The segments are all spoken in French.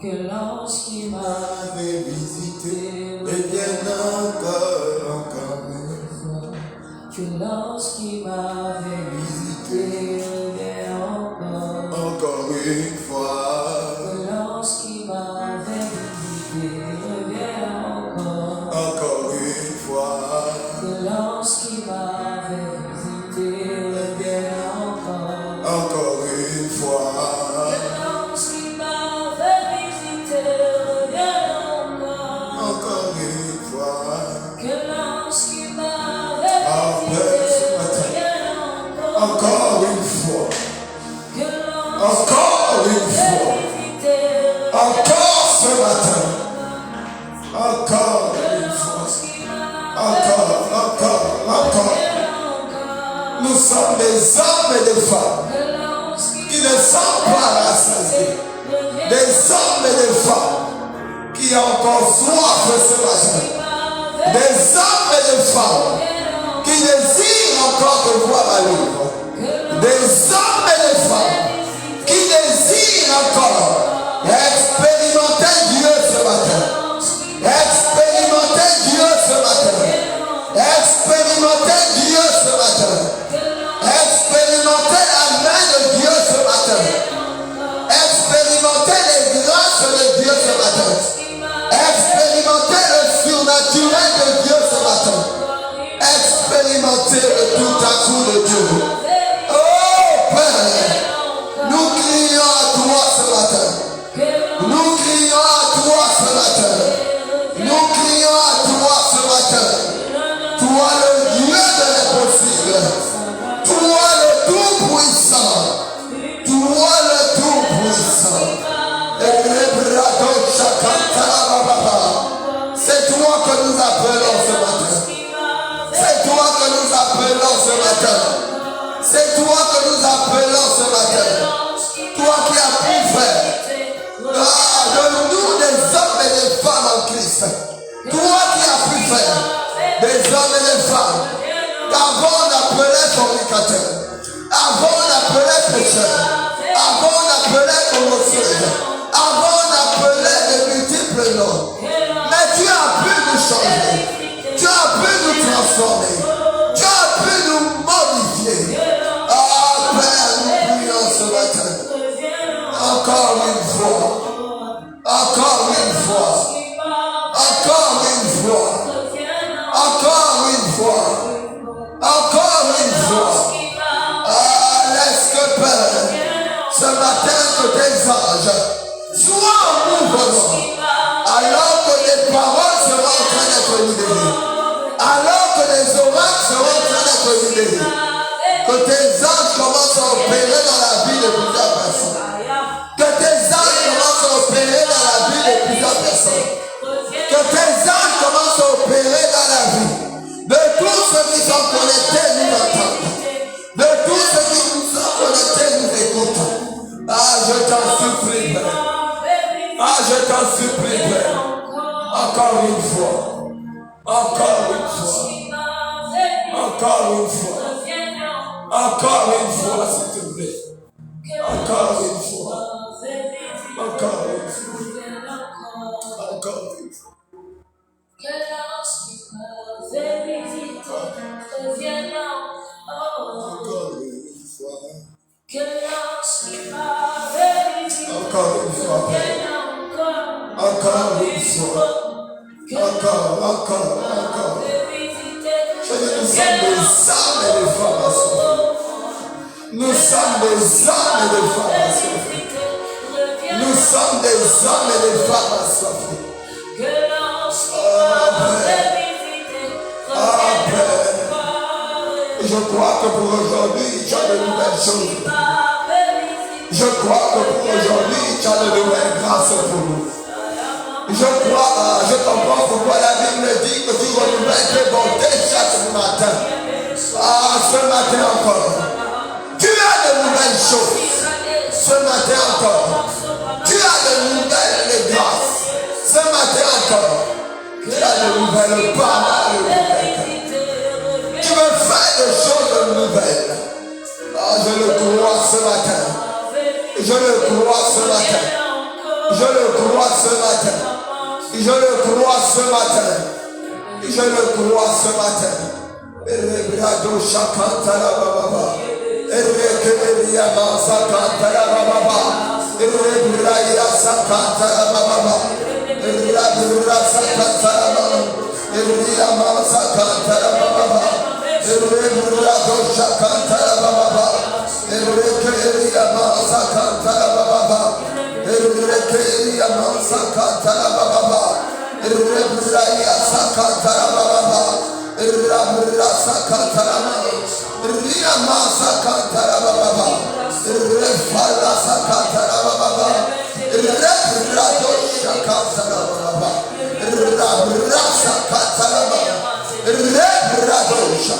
que lorsqu'il m'avait visité, et bien encore une fois, que lorsqu'il m'avait visité, bien encore une fois, que lorsqu'il m'avait visité, bien encore une fois, que lorsqu'il m'avait visité, bien encore une fois, que lorsqu'il m'avait visité, bien encore une fois, que lorsqu'il m'avait après ce matin, bien encore une fois, que encore une fois, encore ce matin, encore une fois, encore. Nous sommes des hommes et des femmes qui ne sont pas rassasiés, des hommes et des femmes qui ont encore soif ce matin, des hommes et des femmes qui désirent encore te voir à l'œuvre, des hommes et des femmes qui désirent encore expérimenter Dieu ce matin, expérimenter Dieu ce matin, expérimenter Dieu ce matin, expérimenter la main de Dieu ce matin, expérimenter les grâces de Dieu ce matin, expérimenter le surnaturel de Dieu ce matin, expérimenter le tout à coup de Dieu. Oh Père, nous crions à toi ce matin, nous crions à toi ce matin, nous crions à toi ce matin, toi le Dieu de l'impossible, toi le tout-puissant, toi le tout-puissant. C'est toi que nous appelons ce matin. C'est toi que nous appelons ce matin. C'est toi que nous appelons ce matin. Toi qui as pu faire de nous des hommes et des femmes en Christ. Toi qui as pu faire des hommes et des femmes qu'avant on appelait fornicateurs, avant on appelait pécheurs, avant on appelait homosexuels, avant on appelait de multiples noms. Mais tu as pu nous changer, tu as pu nous transformer, tu as pu nous modifier. Ah Père, nous prions ce matin. Encore une fois, encore une fois, encore une fois, encore une fois, encore une fois. Ah, laisse que Père, ce matin que tes anges soient en mouvement, alors que les paroles seront en train d'être libérées, alors que les oracles seront en train d'être libérés, que tes anges commencent à opérer dans la vie de plusieurs personnes, que tes anges commencent à opérer dans la vie de plusieurs personnes, que tes anges commencent à opérer dans la vie de tous ceux qui sont connectés, nous entendent, de tous ceux qui nous sont connectés, nous écoutent. Ah, je t'en supplie, Père. Ah, je t'en supplie, Père. Encore une fois. Encore une fois. Encore une fois. Encore une fois, s'il te plaît. Encore une fois. Encore une fois. Encore une fois. Que lorsqu'il m'avait visité, reviens Encore une fois. que lorsqu'il m'avait visité, Encore une fois. Encore une fois. Encore. Je dis, nous sommes des hommes et des femmes assoiffés. Nous sommes des hommes et des femmes assoiffés. Nous sommes des hommes et des femmes assoiffés. Je crois que pour aujourd'hui, tu as de nouvelles choses. Je crois que pour aujourd'hui, tu as de nouvelles grâces pour nous. Je comprends pourquoi la Bible dit que tu renouvelles tes bontés chaque matin. Ah, ce matin encore. Tu as de nouvelles choses. Ce matin encore. Tu as de nouvelles grâces. Ce matin encore. Tu as de nouvelles paroles. Tu veux faire des choses nouvelles. Ah, je le crois ce matin. Je le crois ce matin. Je Je le crois ce matin. Je le crois ce matin. Je le crois ce matin. Rebrado Shakantara Baba. Rekeria Sakantara Baba. Rebraya Sakantara Baba. Rebraya Sakantara Baba. Rebraya Sakantara Baba. Rebrado Shakantara Baba. Rekeria Sakantara Baba. Rekeria Sakantara Baba. Rebraya Sakantara Baba. Rabra Sakantara Riyama Sakantara Baba. Refala Sakantara Baba. Rebrado Shakantara Baba. Rabra Sakantara Baba. Rebradosha.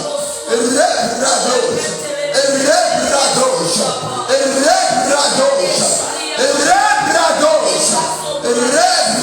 Rebradosha. Rebradosha. Rebradosha. Rebradosha. Rebradosha.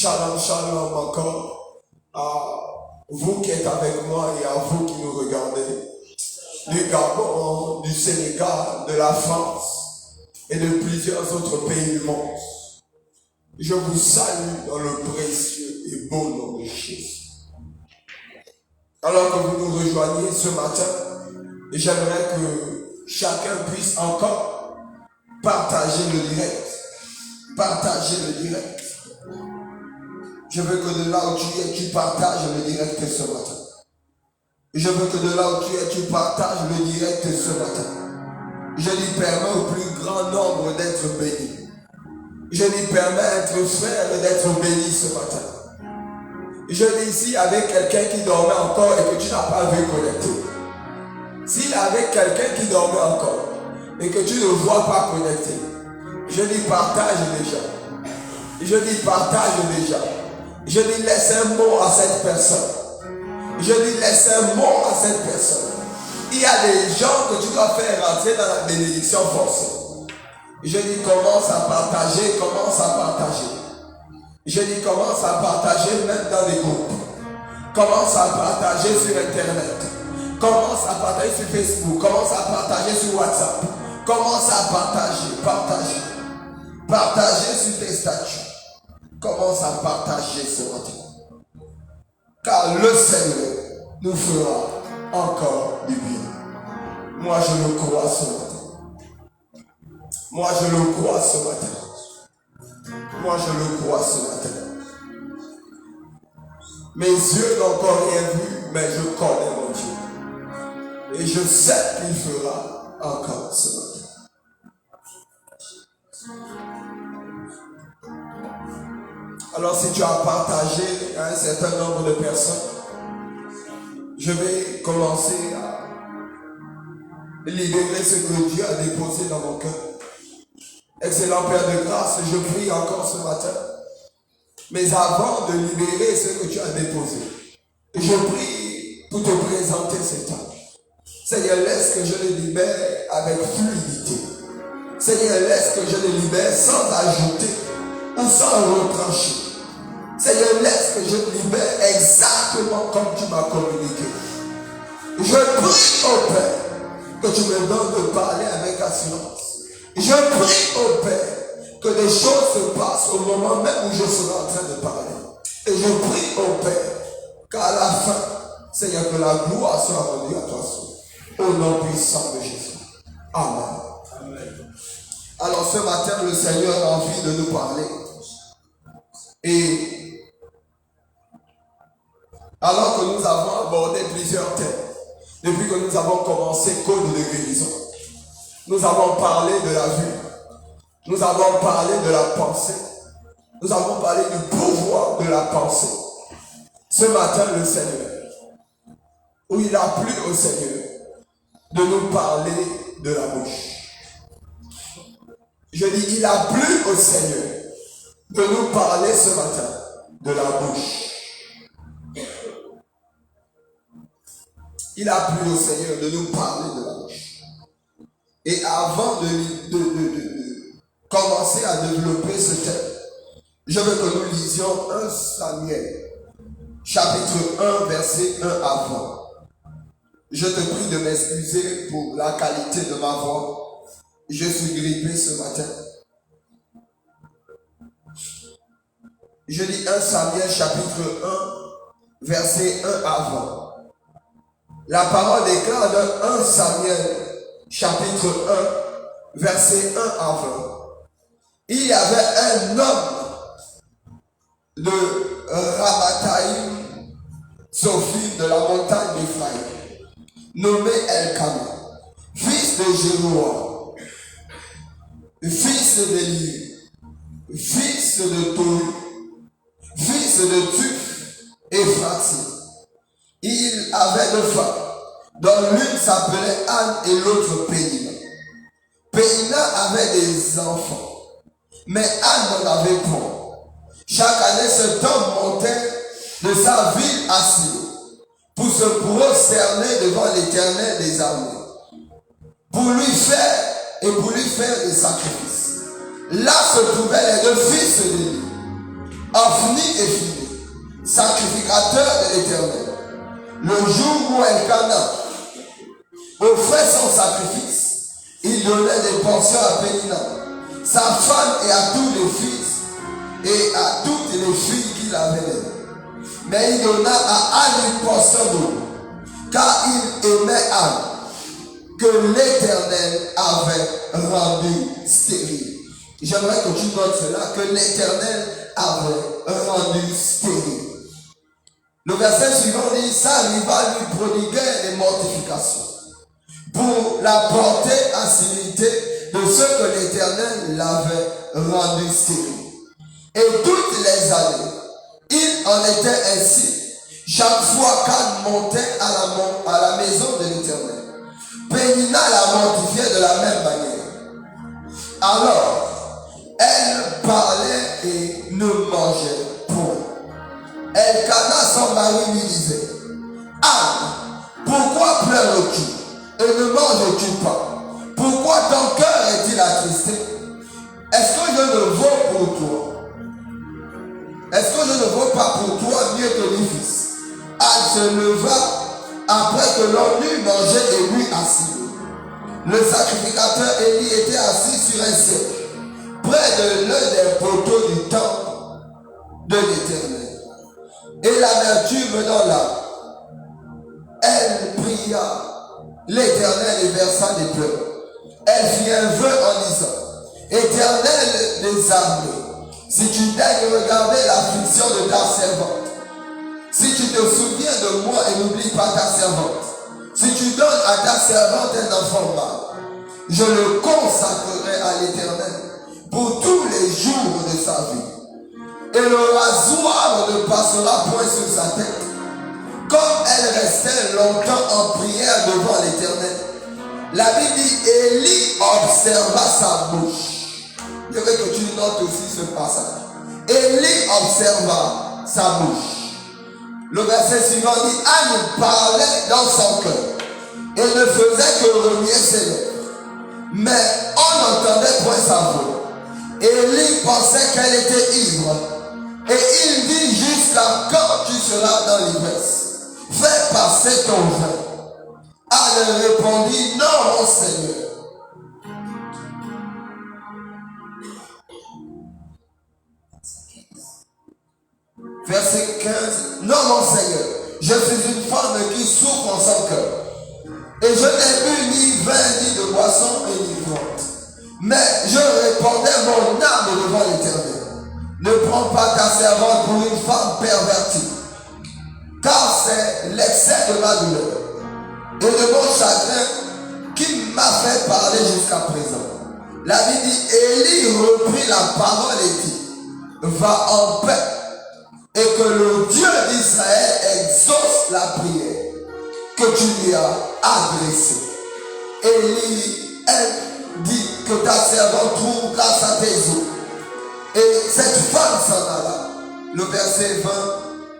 Shalom, shalom encore à vous qui êtes avec moi et à vous qui nous regardez, du Gabon, du Sénégal, de la France et de plusieurs autres pays du monde. Je vous salue dans le précieux et beau nom de Jésus. Alors que vous nous rejoignez ce matin, j'aimerais que chacun puisse encore partager le direct. Partager le direct. Je veux que de là où tu es, tu partages le direct ce matin. Je veux que de là où tu es, tu partages le direct ce matin. Je lui permets au plus grand nombre d'être béni. Je lui permets à être frère d'être béni ce matin. Je dis ici avec quelqu'un qui dormait encore et que tu n'as pas vu connecter. S'il y avait quelqu'un qui dormait encore et que tu ne vois pas connecter, je lui partage déjà. Je lui partage déjà. Je lui laisse un mot à cette personne. Je dis, laisse un mot à cette personne. Il y a des gens que tu dois faire rentrer dans la bénédiction forcée. Je dis, commence à partager, commence à partager. Je dis, commence à partager même dans les groupes. Commence à partager sur Internet. Commence à partager sur Facebook. Commence à partager sur WhatsApp. Commence à partager, partager. Partager sur tes statuts. Commence à partager ce matin. Car le Seigneur nous fera encore du bien. Moi, je le crois ce matin. Moi, je le crois ce matin. Moi, je le crois ce matin. Mes yeux n'ont encore rien vu, mais je connais mon Dieu. Et je sais qu'il fera encore ce matin. Alors, si tu as partagé à un certain nombre de personnes, je vais commencer à libérer ce que Dieu a déposé dans mon cœur. Excellent Père de grâce, je prie encore ce matin. Mais avant de libérer ce que tu as déposé, je prie pour te présenter cet temps. Seigneur, laisse que je le libère avec fluidité. Seigneur, laisse que je le libère sans ajouter ou sans retrancher. Seigneur, laisse que je le libère exactement comme tu m'as communiqué. Je prie au Père que tu me donnes de parler avec assurance. Je prie au Père que des choses se passent au moment même où je serai en train de parler. Et je prie au Père qu'à la fin, Seigneur, que la gloire soit rendue à toi seul. Au nom puissant de Jésus. Amen. Amen. Alors ce matin, le Seigneur a envie de nous parler. Et alors que nous avons abordé plusieurs thèmes, depuis que nous avons commencé Code de guérison, nous avons parlé de la vue, nous avons parlé de la pensée, nous avons parlé du pouvoir de la pensée. Ce matin, le Seigneur, où il a plu au Seigneur de nous parler de la bouche. Je dis, il a plu au Seigneur de nous parler ce matin de la bouche. Il a plu au Seigneur de nous parler de la bouche. Et avant de commencer à développer ce thème, je veux que nous lisions 1 Samuel, chapitre 1, verset 1 à 20. Je te prie de m'excuser pour la qualité de ma voix. Je suis grippé ce matin. Je lis 1 Samuel, chapitre 1, verset 1 à 20. La parole déclare dans 1 Samuel, chapitre 1, verset 1 à 20. Il y avait un homme de Ramathaïm, Sophie de la montagne d'Ephraïm, nommé Elkana, fils de Jéroa, fils d'Élie, fils de Tohu, fils de Tuf et Frati. Il avait deux femmes, dont l'une s'appelait Anne et l'autre Pénina. Pénina avait des enfants, mais Anne n'en avait point. Chaque année, cet homme montait de sa ville à Silo pour se prosterner devant l'Éternel des armées, pour lui faire des sacrifices. Là se trouvaient les deux fils d'Élie, Ophni et Phiné, sacrificateurs de l'Éternel. Le jour où Elkana offrait son sacrifice, il donnait des portions à Pénina, sa femme, et à tous les fils et à toutes les filles qu'il avait nées. Mais il donna à Anne une portion d'eau, car il aimait Anne, que l'Éternel avait rendue stérile. J'aimerais que tu notes cela, que l'Éternel avait rendue stérile. Le verset suivant dit, sa rivale lui prodiguait des mortifications pour la porter à s'imiter de ce que l'Éternel l'avait rendu stérile. Et toutes les années, il en était ainsi. Chaque fois qu'Anne montait à la maison de l'Éternel, Pénina la mortifiait de la même manière. Alors, elle parlait et ne mangeait point. Elkana, son mari, lui disait, et ne manges-tu pas? Pourquoi ton cœur est-il attristé? Est-ce que je ne vaux pour toi? Est-ce que je ne vaux pas pour toi mieux que les fils? Elle se leva après que l'on eut mangé et lui assis. Le sacrificateur Élie était assis sur un siège, près de l'un des poteaux du temple de l'Éternel. Et l'amertume dans l'âme. Elle pria l'Éternel et versa des pleurs. Elle fit un vœu en disant: Éternel des armées, si tu daignes regarder l'affliction de ta servante, si tu te souviens de moi et n'oublie pas ta servante, si tu donnes à ta servante un enfant mâle, je le consacrerai à l'Éternel pour tous les jours de sa vie. Et le rasoir ne passera point sur sa tête. Comme elle restait longtemps en prière devant l'Éternel, la Bible dit: Élie observa sa bouche. Je veux que tu notes aussi ce passage. Élie observa sa bouche. Le verset suivant dit: Anne parlait dans son cœur et ne faisait que remuer ses lèvres, mais on n'entendait point sa voix. Élie pensait qu'elle était ivre, et il dit: Jusqu'à quand tu seras dans l'ivresse? Fais passer ton vin. Anne répondit: Non, mon Seigneur. Verset 15. Non, mon Seigneur, je suis une femme qui souffre en son cœur, et je n'ai bu ni vin, ni de boisson, et ni vente. Mais je répandais mon âme devant l'Éternel. Ne prends pas ta servante pour une femme pervertie, car c'est l'excès de ma douleur et de mon chagrin qui m'a fait parler jusqu'à présent. La Bible dit: Élie reprit la parole et dit: Va en paix, et que le Dieu d'Israël exauce la prière que tu lui as adressée. Élie, elle dit: Que ta servante trouve grâce à tes eaux. Et cette femme s'en alla. Le verset 20,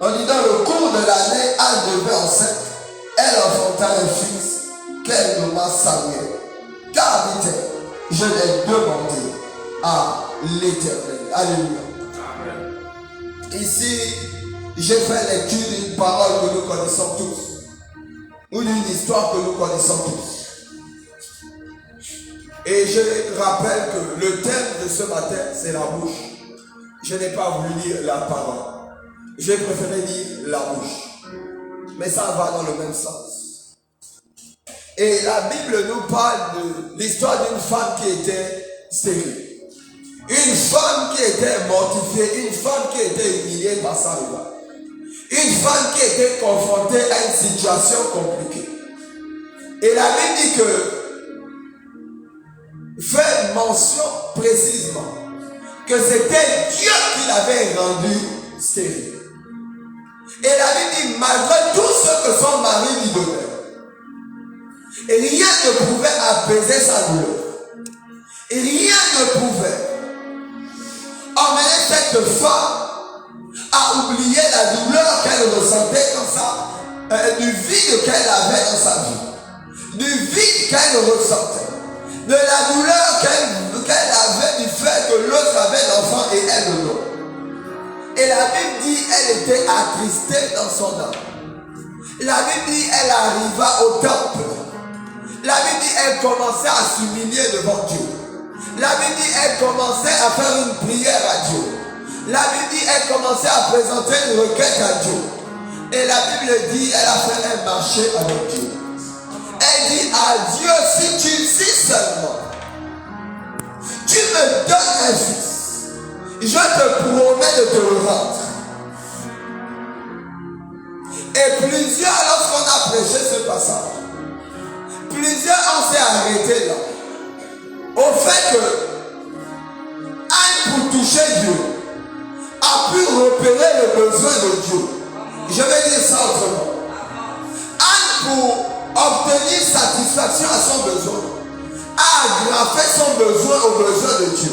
on dit: Dans le cours de l'année, elle devait enceinte. Elle enfanta un fils qu'elle nomma Samuel. Car, dit-elle, je l'ai demandé à l'Éternel. Alléluia. Amen. Ici, j'ai fait lecture d'une parole que nous connaissons tous, ou d'une histoire que nous connaissons tous. Et je rappelle que le thème de ce matin, c'est la bouche. Je n'ai pas voulu lire la parole. J'ai préféré lire la bouche. Mais ça va dans le même sens. Et la Bible nous parle de l'histoire d'une femme qui était stérile. Une femme qui était mortifiée, une femme qui était humiliée par sa rivale. Une femme qui était confrontée à une situation compliquée. Et la Bible dit que fait mention précisément que c'était Dieu qui l'avait rendue stérile. Et la Bible dit: malgré tout ce que son mari lui donnait, rien ne pouvait apaiser sa douleur. Et rien ne pouvait emmener cette femme à oublier la douleur qu'elle ressentait dans du vide qu'elle avait dans sa vie, du vide qu'elle ressentait, de la douleur qu'elle avait du fait que l'autre avait l'enfant et elle non. Et la Bible dit: elle était attristée dans son âme. La Bible dit: elle arriva au temple. La Bible dit: elle commençait à s'humilier devant Dieu. La Bible dit: elle commençait à faire une prière à Dieu. La Bible dit: elle commençait à présenter une requête à Dieu. Et la Bible dit: elle a fait un marché avec Dieu. Elle dit à Dieu: si seulement tu me donnes un fils, je te promets de te le rendre. Et plusieurs, lorsqu'on a prêché ce passage, plusieurs on s'est arrêtés là. Au fait que Anne, pour toucher Dieu, a pu repérer le besoin de Dieu. Je vais dire ça autrement. Anne, pour obtenir satisfaction à son besoin, a agrafé son besoin au besoin de Dieu.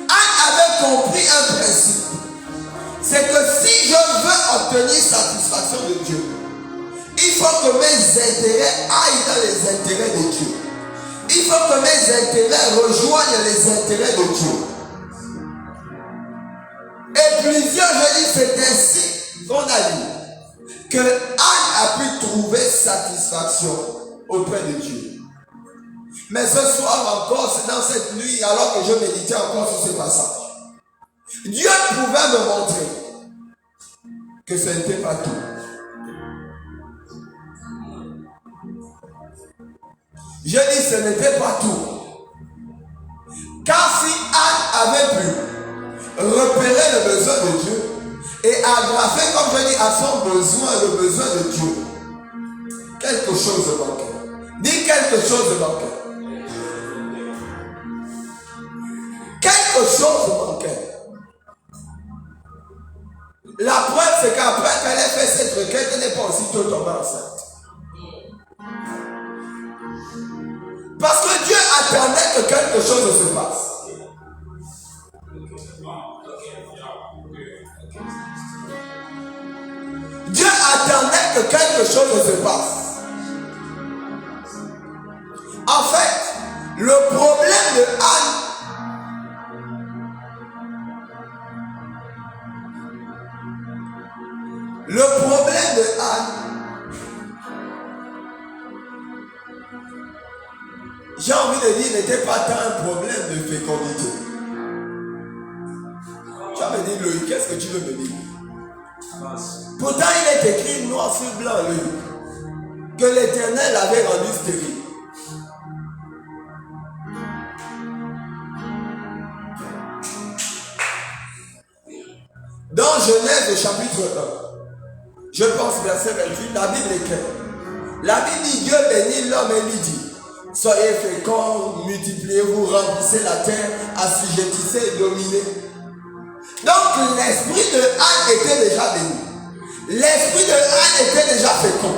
Anne avait compris un principe. C'est que si je veux obtenir satisfaction de Dieu, il Il faut que mes intérêts aillent dans les intérêts de Dieu. Il faut que mes intérêts rejoignent les intérêts de Dieu. Et plusieurs, je dis, c'est ainsi qu'on a dit que Anne a pu trouver satisfaction auprès de Dieu. Mais ce soir encore, c'est dans cette nuit, alors que je méditais encore sur ce passage, Dieu pouvait me montrer que ce n'était pas tout. Je dis, ce n'était pas tout. Car si Anne avait pu repérer le besoin de Dieu et aggraver, comme je dis, à son besoin, le besoin de Dieu, quelque chose manquait. Dis quelque chose manquait. Quelque chose manquait. La preuve, c'est qu'après qu'elle ait fait cette requête, elle n'est pas aussitôt tombée enceinte. Parce que Dieu attendait que quelque chose se passe. Dieu attendait que quelque chose se passe. En fait, le problème de Anne, j'ai envie de dire, n'était pas tant un problème de fécondité. Tu vas me dire, Loïc, qu'est-ce que tu veux me dire? Pourtant, il est écrit noir sur blanc, Loïc, que l'Éternel avait rendu stérile. Dans Genèse chapitre 1, je pense verset 28, la Bible est claire. La Bible dit, Dieu bénit l'homme et lui dit, soyez féconds, multipliez-vous, remplissez la terre, assujettissez et dominez. Donc l'esprit de Anne était déjà béni. L'esprit de Anne était déjà fécond.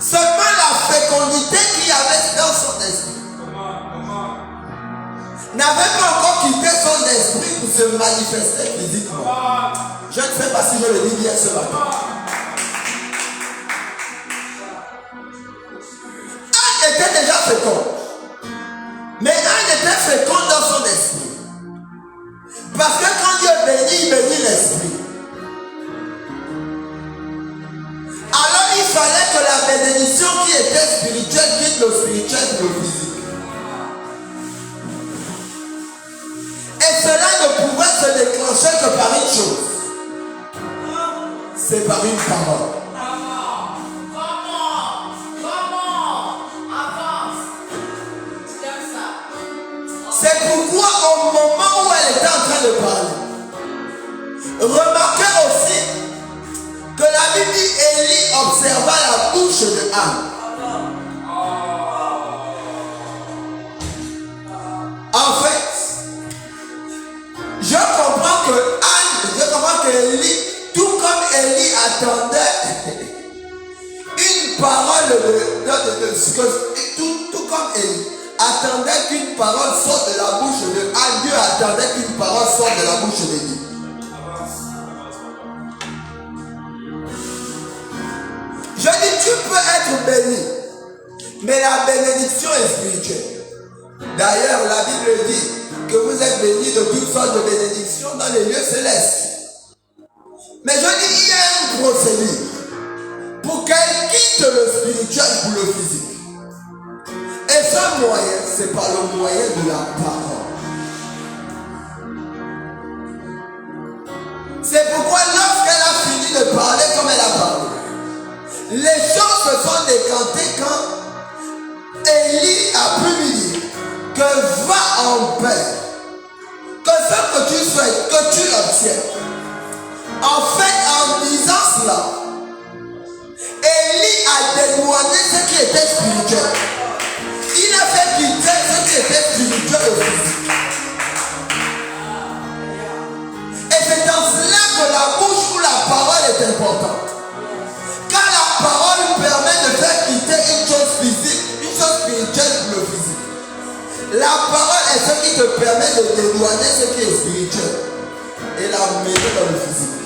Seulement la fécondité qu'il y avait dans son esprit n'avait pas encore quitté son esprit pour se manifester physiquement. Je ne sais pas si je le dis bien ce matin. Anne était déjà féconde. Mais Anne était féconde dans son esprit. Parce que quand Dieu bénit, il bénit l'esprit. Alors il fallait que la bénédiction qui était spirituelle quitte le spirituel pour le physique. Et cela ne pouvait se déclencher que par une chose. C'est par une parole. C'est pourquoi au moment où elle était en train de parler, remarquez aussi que la Bible dit Élie observa la bouche de Anne. En fait, je comprends que Élie, tout comme Élie attendait une parole tout comme Élie attendait qu'une parole sorte de la bouche de Anne, Dieu attendait qu'une parole sorte de la bouche d'Élie. Je dis, tu peux être béni, mais la bénédiction est spirituelle. D'ailleurs, la Bible dit que vous êtes bénis de toutes sortes de bénédictions dans les lieux célestes. Mais je dis, il y a une procédure pour qu'elle quitte le spirituel pour le physique. Et ce moyen, c'est par le moyen de la parole. C'est pourquoi lorsqu'elle a fini de parler comme elle a parlé, les choses se sont décantées quand Élie a pu lui dire que va en paix, que ce que tu souhaites, que tu l'obtiennes. En fait, en disant cela, Élie a dédouané ce qui était spirituel. Il a fait quitter ce qui était spirituel au physique. Et c'est en cela que la bouche ou la parole est importante. Car la parole permet de faire quitter une chose physique, une chose spirituelle pour le physique. La parole est ce qui te permet de dédouaner ce qui est spirituel et la mettre dans le physique.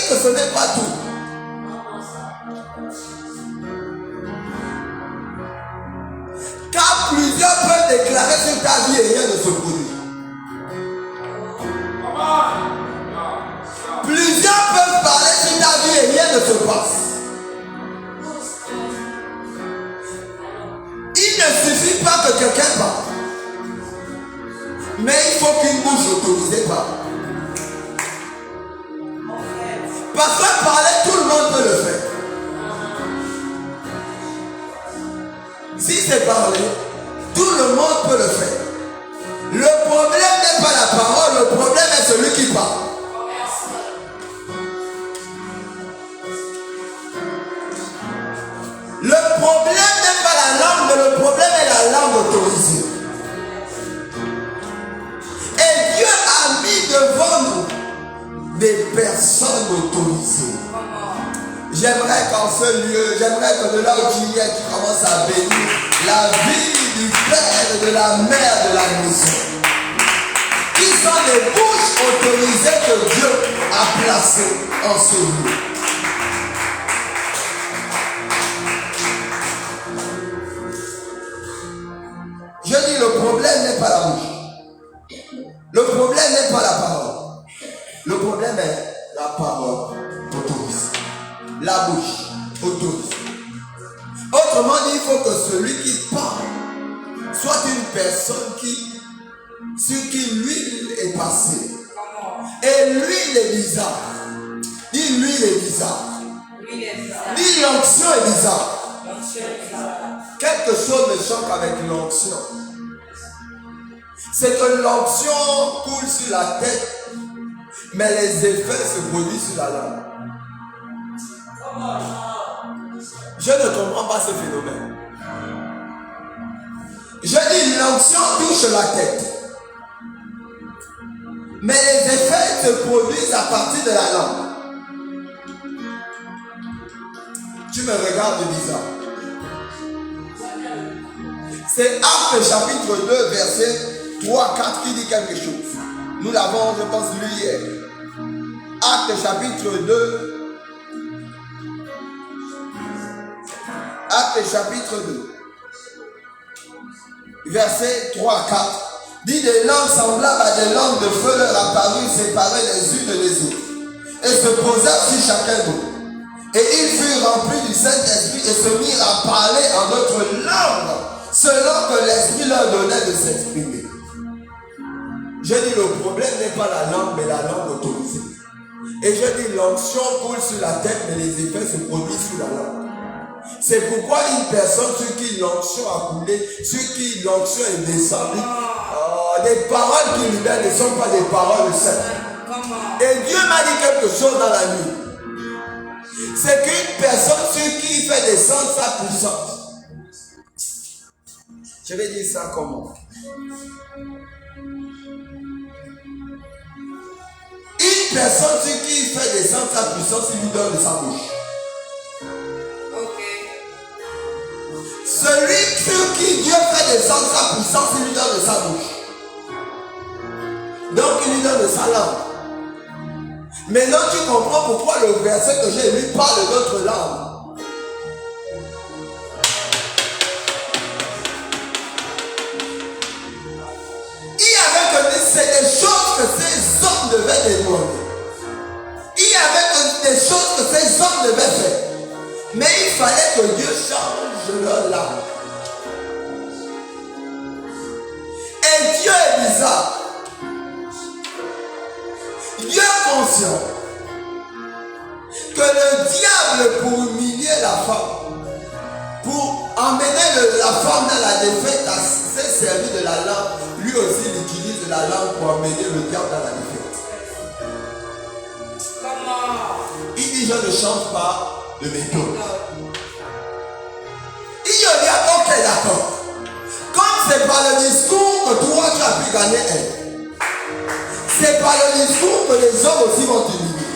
que ce n'est pas tout. Car plusieurs peuvent déclarer sur ta vie et rien ne se produit. Plusieurs peuvent parler sur ta vie et rien ne se passe. Il ne suffit pas que quelqu'un parle. Mais il faut qu'une bouche autorisée parle. Parce que parler, tout le monde peut le faire. Si c'est parler, tout le monde peut le faire. Le problème n'est pas la parole, le problème est celui qui parle. Le problème n'est pas la langue, mais le problème est la langue autorisée. Et Dieu a mis devant nous des personnes autorisées. J'aimerais qu'en ce lieu, j'aimerais que de là où tu y es, tu commences à bénir la vie du père et de la mère de la maison. Qui sont des bouches autorisées que Dieu a placées en ce lieu. Je dis, le problème n'est pas la bouche. Le problème n'est pas la parole. Le problème est la parole autorisée. La bouche autorisée. Autrement dit, il faut que celui qui parle soit une personne sur qui l'huile est passée. Et l'huile est bizarre. Dis l'huile est bizarre. Dis l'onction est bizarre. Quelque chose ne choque avec l'onction. C'est que l'onction coule sur la tête, mais les effets se produisent sur la langue. Je ne comprends pas ce phénomène. Je dis l'onction touche la tête, mais les effets se produisent à partir de la langue. Tu me regardes bizarre. C'est Actes chapitre 2, verset 3-4 qui dit quelque chose. Nous l'avons, je pense, lu hier. Actes chapitre 2. Actes chapitre 2. Verset 3-4. Dit des langues semblables à des langues de feu leur apparurent séparées les unes des autres. Et se posèrent sur chacun d'eux. Et ils furent remplis du Saint-Esprit et se mirent à parler en d'autres langues, selon que l'Esprit leur donnait de s'exprimer. Je dis le problème n'est pas la langue, mais la langue autorisée. Et je dis l'onction coule sur la tête, mais les effets se produisent sur la langue. C'est pourquoi une personne sur qui l'onction a coulé, sur qui l'onction est descendue, les paroles qu'il libère ne sont pas des paroles saines. Et Dieu m'a dit quelque chose dans la nuit. C'est qu'une personne sur qui il fait descendre sa puissance. Je vais dire ça comment? Une personne sur qui il fait descendre sa puissance, il lui donne de sa bouche. Celui sur qui Dieu fait descendre sa puissance, il lui donne de sa bouche. Donc il lui donne de sa langue. Maintenant tu comprends pourquoi le verset que j'ai lu parle d'autres langues. C'est des choses que ces hommes devaient demander. Il y avait des choses que ces hommes devaient faire. Mais il fallait que Dieu change leur langue. Et Dieu est bizarre. Dieu est conscient que le diable, pour humilier la femme, pour emmener la femme dans la défaite, s'est servi de la langue. Lui aussi, il utilise la langue pour emmener le diable dans la défaite. Il dit, je ne change pas de méthode. Il dit au diable, ok, d'accord. Comme c'est par le discours que toi, tu as pu gagner elle. C'est par le discours que les hommes aussi vont t'humilier.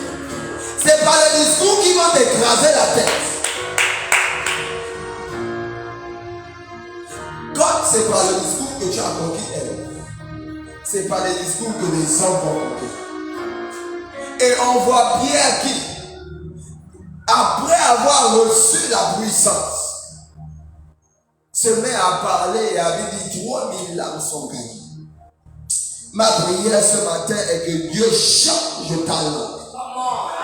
C'est par le discours qu'ils vont t'écraser la tête. Comme c'est par le discours que tu as conquis elle. C'est par les discours que les hommes vont conquérir. Et on voit Pierre qui, après avoir reçu la puissance, se met à parler et avait dit 3000 âmes sont gagnées. Ma prière ce matin est que Dieu change ta langue.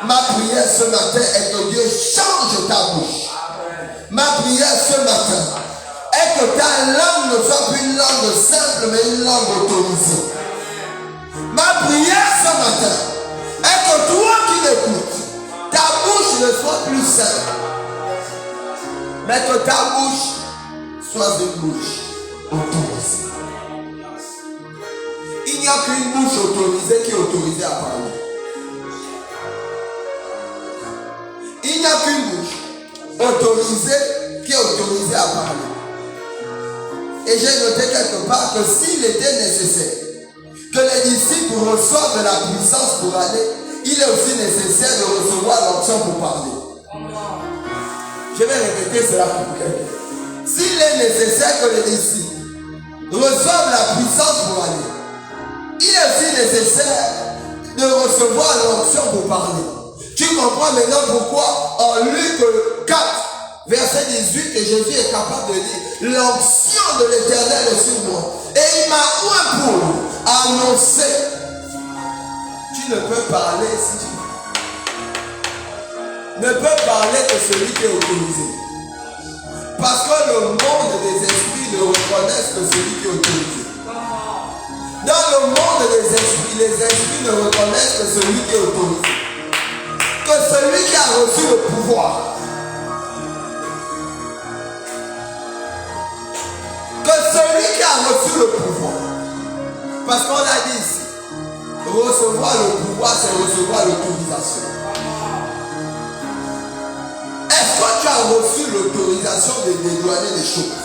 Ma prière ce matin est que Dieu change ta bouche. Ma prière ce matin est que ta langue ne soit plus une langue simple mais une langue autorisée. Ma prière ce matin est que toi qui m'écoutes, ta bouche ne soit plus simple, mais que ta bouche soit une bouche autorisée. Il n'y a qu'une bouche autorisée qui est autorisée à parler. Il n'y a qu'une bouche autorisée qui est autorisée à parler. Et j'ai noté quelque part que s'il était nécessaire que les disciples reçoivent la puissance pour aller, il est aussi nécessaire de recevoir l'onction pour parler. Je vais répéter cela pour quelqu'un. S'il est nécessaire que les disciples reçoivent la puissance pour aller, il est aussi nécessaire de recevoir l'onction pour parler. Tu comprends maintenant pourquoi en Luc 4, verset 18, que Jésus est capable de dire l'onction de l'Éternel est sur moi. Et il m'a oint pour annoncer. Tu ne peux parler si tu ne peux parler que celui qui est autorisé. Parce que le monde des esprits ne reconnaissent que celui qui est autorisé. Dans le monde des esprits, les esprits ne reconnaissent que celui qui est autorisé. Que celui qui a reçu le pouvoir. Que celui qui a reçu le pouvoir. Parce qu'on a dit ici, recevoir le pouvoir, c'est recevoir l'autorisation. Est-ce que tu as reçu l'autorisation de dédouaner les choses?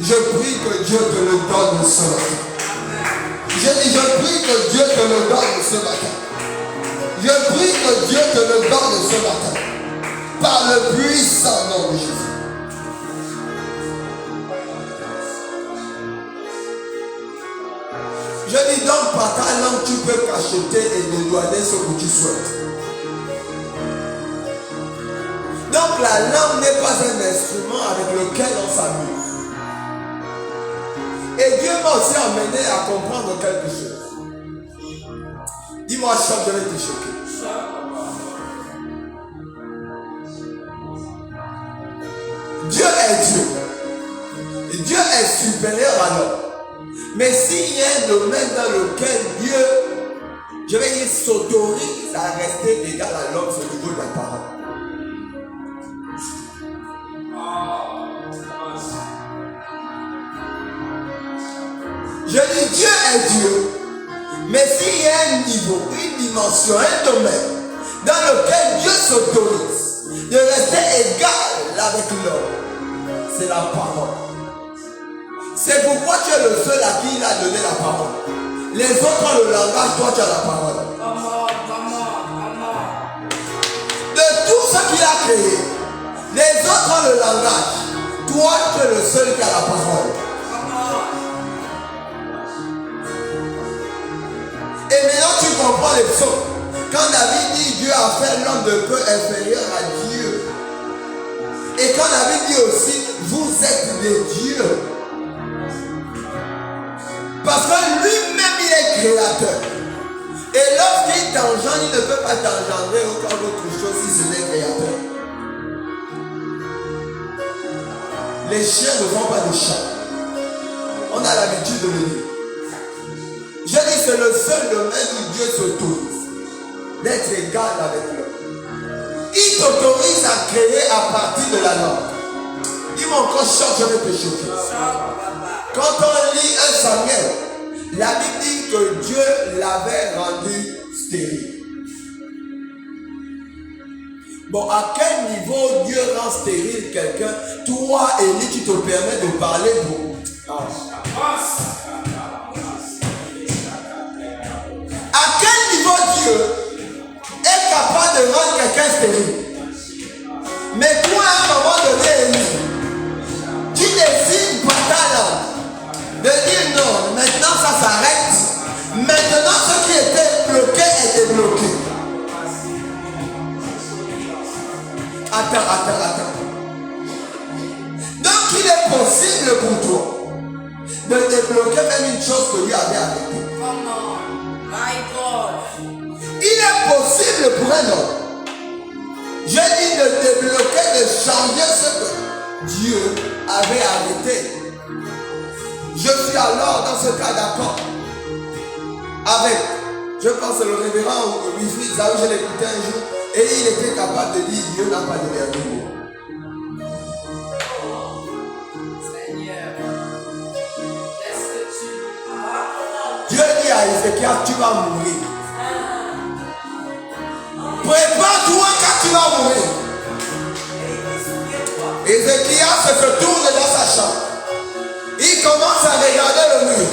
Je prie que Dieu te le donne ce matin. Je prie que Dieu te le donne ce matin. Je prie que Dieu te le donne ce matin. Par le puissant nom de Jésus. Je dis donc par ta langue tu peux cacheter et dédouaner ce que tu souhaites. Donc la langue n'est pas un instrument avec lequel on s'amuse. Et Dieu m'a aussi amené à comprendre quelque chose. Dis-moi, choc, je vais te choquer. Dieu est Dieu. Et Dieu est supérieur à l'homme. Mais s'il y a un domaine dans lequel Dieu, je vais dire, s'autorise à rester égal à l'homme, c'est au niveau de la parole. Je dis Dieu est Dieu. Mais s'il y a un niveau, une dimension, un domaine dans lequel Dieu s'autorise de rester égal avec l'homme, c'est la parole. C'est pourquoi tu es le seul à qui il a donné la parole. Les autres ont le langage, toi tu as la parole. De tout ce qu'il a créé, les autres ont le langage. Toi tu es le seul qui a la parole. Et maintenant tu comprends les psaumes. Quand David dit Dieu a fait l'homme de peu inférieur à Dieu. Et quand David dit aussi vous êtes des dieux. Parce que lui-même il est créateur. Et lorsqu'il t'engendre, il ne peut pas t'engendrer aucun autre chose si ce n'est créateur. Les chiens ne font pas de chats. On a l'habitude de le dire. Je dis c'est le seul domaine où Dieu s'autorise d'être égal avec l'homme. Il t'autorise à créer à partir de la langue. Dis-moi encore choc, je vais te choquer. Quand on lit 1 Samuel, la Bible dit que Dieu l'avait rendu stérile. Bon, à quel niveau Dieu rend stérile quelqu'un? Toi, Élie, tu te permets de parler pour... À quel niveau Dieu est capable de rendre quelqu'un stérile? Mais toi, à un moment donné, Élie, tu décides par ta langue de dire non, maintenant ça s'arrête. Maintenant ce qui était bloqué est débloqué. attends. Donc il est possible pour toi de débloquer même une chose que lui avait arrêtée. Come on. My God. Il est possible pour un homme, je dis, de débloquer, de changer ce que Dieu avait arrêté. Je suis alors dans ce cas d'accord avec, je pense, le révérend Wilfried Zawi, je l'écoutais un jour, et il était capable de dire Dieu n'a pas de dernier mot. Dieu dit à Ézéchiel, tu vas mourir. Prépare-toi car tu vas mourir. Ézéchiel se tourne dans sa chambre. Il commence à regarder le mur.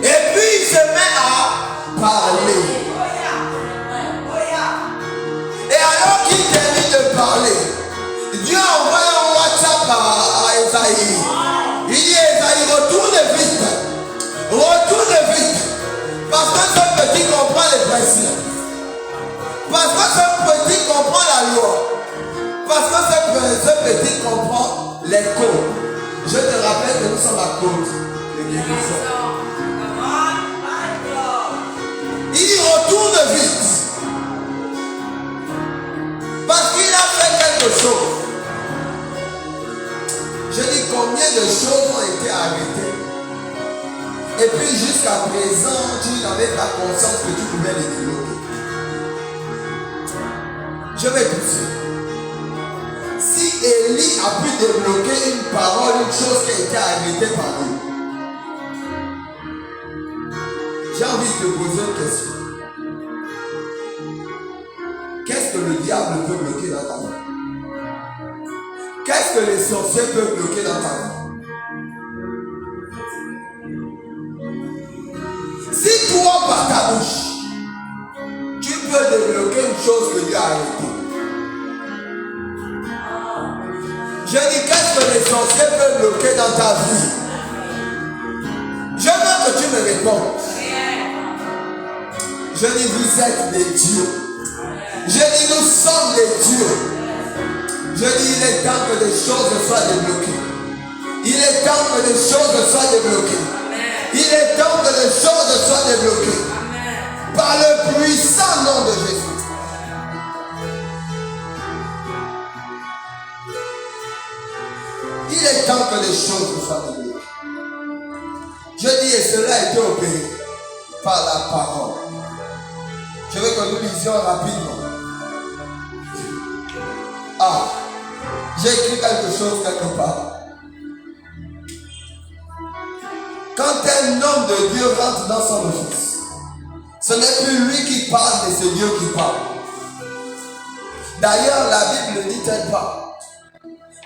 Et puis il se met à parler. Et alors qu'il termine de parler, Dieu envoie un WhatsApp à Esaïe. Il dit Esaïe, retourne vite. Retourne vite. Parce que ce petit comprend les principes. Parce que ce petit comprend la loi. Parce que ce petit comprend les codes. Je te rappelle que nous sommes à cause de guérison. Il dit retourne vite. Parce qu'il a fait quelque chose. Je dis combien de choses ont été arrêtées. Et puis jusqu'à présent, tu n'avais pas conscience que tu pouvais les débloquer. Je vais pousser. Si Élie a pu débloquer une parole, une chose qui a été arrêtée par lui, j'ai envie de te poser une question. Qu'est-ce que le diable peut bloquer dans ta vie? Qu'est-ce que les sorciers peuvent bloquer dans ta vie? Si toi, par ta bouche, tu peux débloquer une chose que Dieu a arrêtée. Je dis, qu'est-ce que les sorciers peuvent bloquer dans ta vie? Je veux que tu me répondes. Je dis, vous êtes des dieux. Je dis, nous sommes des dieux. Je dis, il est temps que des choses soient débloquées. Il est temps que des choses soient débloquées. Il est temps que des choses soient débloquées. Par le puissant nom de Jésus. Il est temps que les choses soient débloquées. Je dis, et cela a été opéré par la parole. Je veux que nous lisions rapidement. Ah, j'ai écrit quelque chose quelque part. Quand un homme de Dieu rentre dans son office, ce n'est plus lui qui parle, mais c'est Dieu qui parle. D'ailleurs, la Bible ne dit-elle pas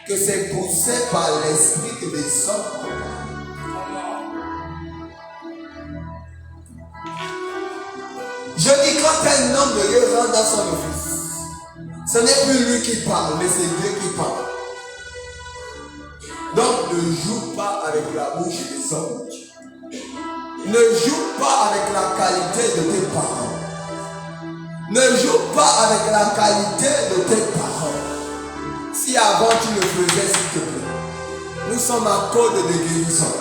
que c'est poussé par l'esprit que des hommes. Je dis, quand un homme de Dieu rentre dans son office, ce n'est plus lui qui parle, mais c'est Dieu qui parle. Donc ne joue pas avec la bouche des hommes. Ne joue pas avec la qualité de tes paroles. Ne joue pas avec la qualité de tes paroles. Si avant tu le faisais, s'il te plaît. Nous sommes à code de guérison.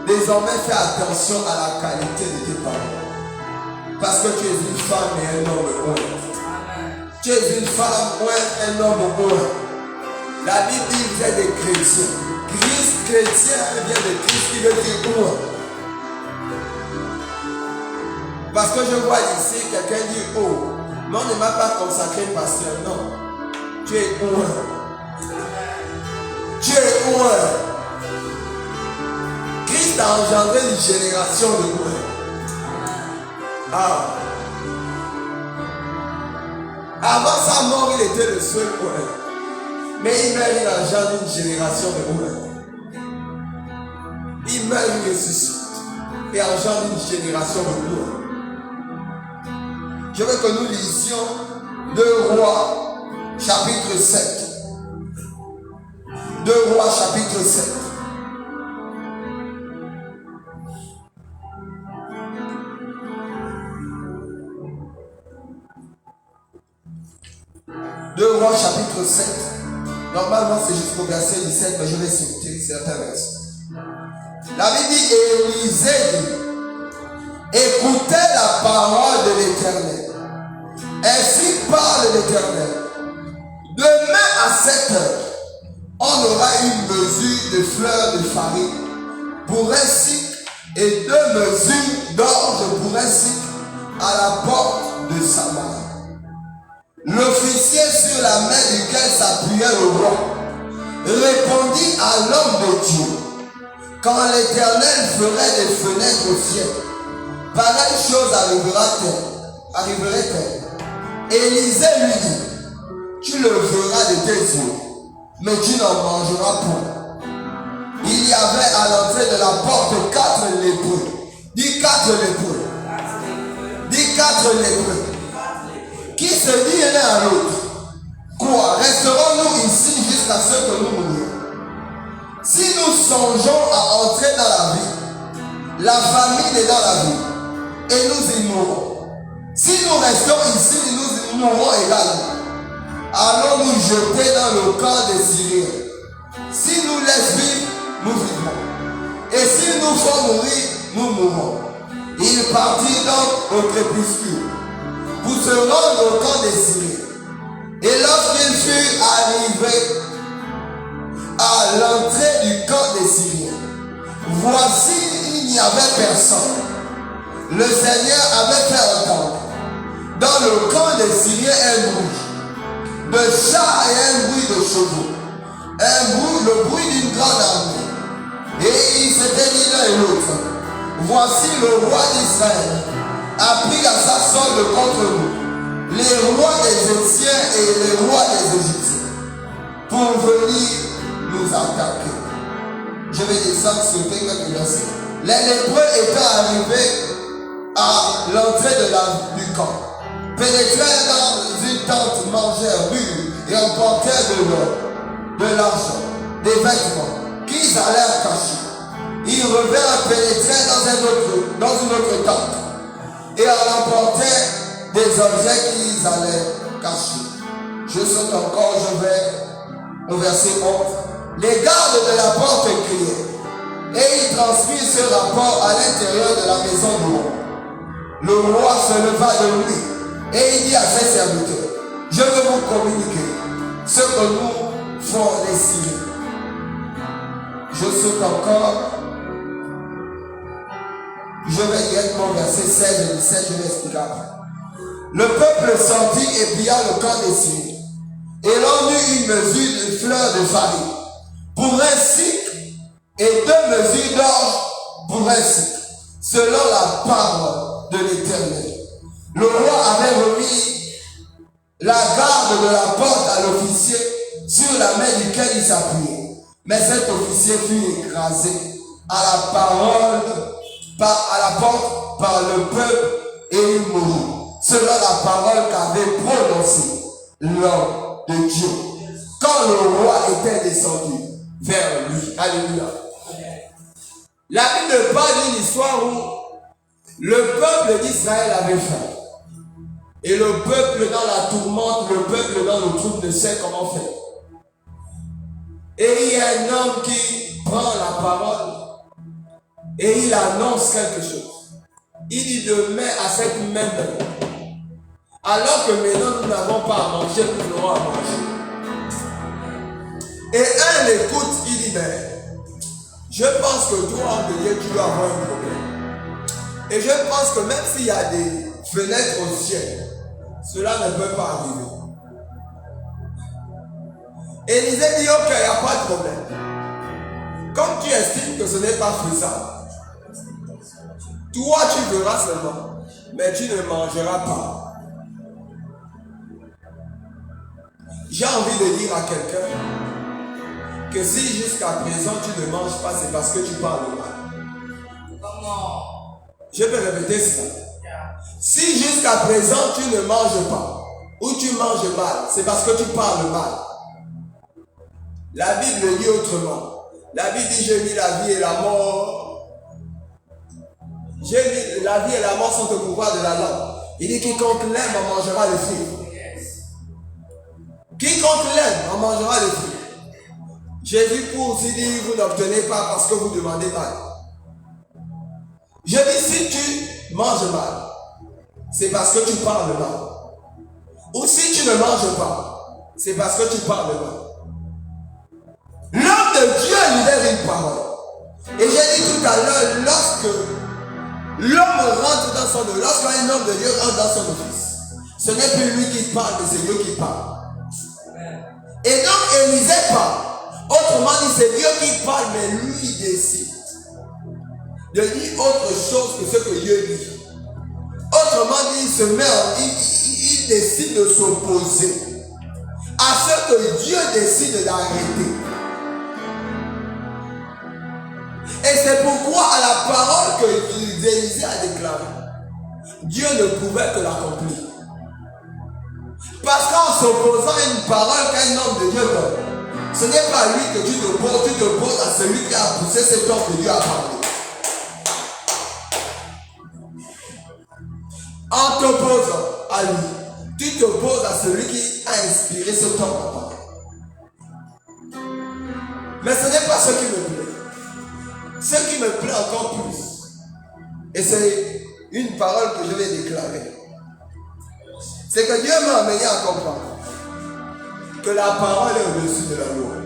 Désormais, fais attention à la qualité de tes paroles. Parce que tu es une femme et un homme oint. Tu es une femme oint, un homme oint. La Bible dit que vous êtes des chrétiens. Christ chrétien vient de Christ qui veut dire oint. Parce que je vois ici quelqu'un dit oh, mais on ne m'a pas consacré pasteur. Non, tu es oint. Tu es oint. Christ a engendré une génération de oint. Ah. Avant sa mort, il était le seul oint. Mais il meurt, il engendre une génération de oint. Il meurt, il ressuscite et engendre une génération de oint. Je veux que nous lisions 2 Rois, chapitre 7. 2 Rois, chapitre 7. 2 Rois chapitre 7. Normalement c'est jusqu'au verset 17, mais je vais citer certains versets. La Bible dit, Élisée dit, écoutez la parole de l'Éternel. Ainsi parle l'Éternel. Demain à 7 heures, on aura une mesure de fleurs de farine pour un cycle et 2 mesures d'orge pour un cycle à la porte de Samarie. L'officier sur la main duquel s'appuyait le roi répondit à l'homme de Dieu, quand l'Éternel ferait des fenêtres au ciel, pareille chose arriverait-elle. Élisée lui dit, tu le verras de tes yeux, mais tu n'en mangeras point. Il y avait à l'entrée de la porte 4 lépreux. Dis 4 lépreux. Dis 4 lépreux. Qui se dit l'un à l'autre, quoi, resterons-nous ici jusqu'à ce que nous mourions? Si nous songeons à entrer dans la vie, la famine est dans la vie, et nous y mourrons. Si nous restons ici, nous y mourrons également. Allons nous jeter dans le camp des Syriens. Si nous laissons vivre, nous vivrons. Et si nous font mourir, nous mourrons. Il partit donc au crépuscule pour se rendre au camp des Syriens. Et lorsqu'il fut arrivé à l'entrée du camp des Syriens, voici, il n'y avait personne. Le Seigneur avait fait entendre dans le camp des Syriens un bruit de chars et un bruit de chevaux, le bruit d'une grande armée. Et il s'était dit l'un et l'autre, voici le roi d'Israël a pris à sa solde contre nous les rois des Égyptiens et les rois des Égyptiens pour venir nous attaquer. Je vais descendre sur quelques versets. Les lépreux étant arrivés à l'entrée du camp, pénétrèrent dans une tente, mangèrent, burent et emportèrent de l'or, de l'argent, des vêtements qu'ils allèrent cacher. Ils revinrent pénétrer dans une autre tente et en emportèrent des objets qu'ils allaient cacher. Je saute encore, je vais au verset 11. Les gardes de la porte criaient et ils transmirent ce rapport à l'intérieur de la maison du roi. Le roi se leva de lui et il dit à ses serviteurs, je veux vous communiquer ce que nous font les Syriens. Je saute encore. Je vais lire mon verset 16 et 17, je vais expliquer après. Le peuple sortit et pilla le camp des Syriens. Et l'on eut une mesure de fleurs de farine pour un cycle et 2 mesures d'orge pour un cycle, selon la parole de l'Éternel. Le roi avait remis la garde de la porte à l'officier sur la main duquel il s'appuyait. Mais cet officier fut écrasé à la porte par le peuple et il mourut, selon la parole qu'avait prononcée l'homme de Dieu, quand le roi était descendu vers lui. Alléluia. La Bible parle d'une histoire où le peuple d'Israël avait faim. Et le peuple dans la tourmente, le peuple dans le trouble ne sait comment faire. Et il y a un homme qui prend la parole et il annonce quelque chose. Il dit demain à cette même heure, alors que maintenant nous n'avons pas à manger, nous aurons à manger. Et un l'écoute, il dit mais je pense que toi, homme de Dieu, tu dois avoir un problème. Et je pense que même s'il y a des fenêtres au ciel, cela ne peut pas arriver. Élisée dit ok, il n'y a pas de problème. Comme tu estimes que ce n'est pas faisable, toi tu verras seulement, mais tu ne mangeras pas. J'ai envie de dire à quelqu'un que si jusqu'à présent tu ne manges pas, c'est parce que tu parles mal. Je peux répéter cela. Si jusqu'à présent tu ne manges pas, ou tu manges mal, c'est parce que tu parles mal. La Bible dit autrement. La Bible dit j'ai mis la vie et la mort. J'ai mis la vie et la mort sont au pouvoir de la langue. Il dit quiconque l'aime en mangera le fruit. Quiconque l'aime en mangera le fruit. Jésus pour aussi dire, vous n'obtenez pas parce que vous demandez mal. Je dis, si tu manges mal, c'est parce que tu parles mal. Ou si tu ne manges pas, c'est parce que tu parles mal. L'homme de Dieu libère une parole. Et j'ai dit tout à l'heure, lorsque l'homme rentre dans son office, lorsqu'un homme de Dieu rentre dans son office, ce n'est plus lui qui parle, mais c'est Dieu qui parle. Et donc Élisée parle. Autrement dit, c'est Dieu qui parle, mais lui décide de dire autre chose que ce que Dieu dit. Autrement dit, il décide de s'opposer à ce que Dieu décide d'arrêter. Et c'est pourquoi à la parole que Élisée a déclarée, Dieu ne pouvait que l'accomplir. Parce qu'en s'opposant à une parole qu'un homme de Dieu donne, ce n'est pas lui que tu te poses à celui qui a poussé cet homme que Dieu a parlé. En t'opposant à lui, tu t'opposes à celui qui a inspiré cet homme à parler. Mais ce n'est pas ce qui me plaît. Ce qui me plaît encore plus, et c'est une parole que je vais déclarer, c'est que Dieu m'a amené à comprendre que la parole est au-dessus de la loi.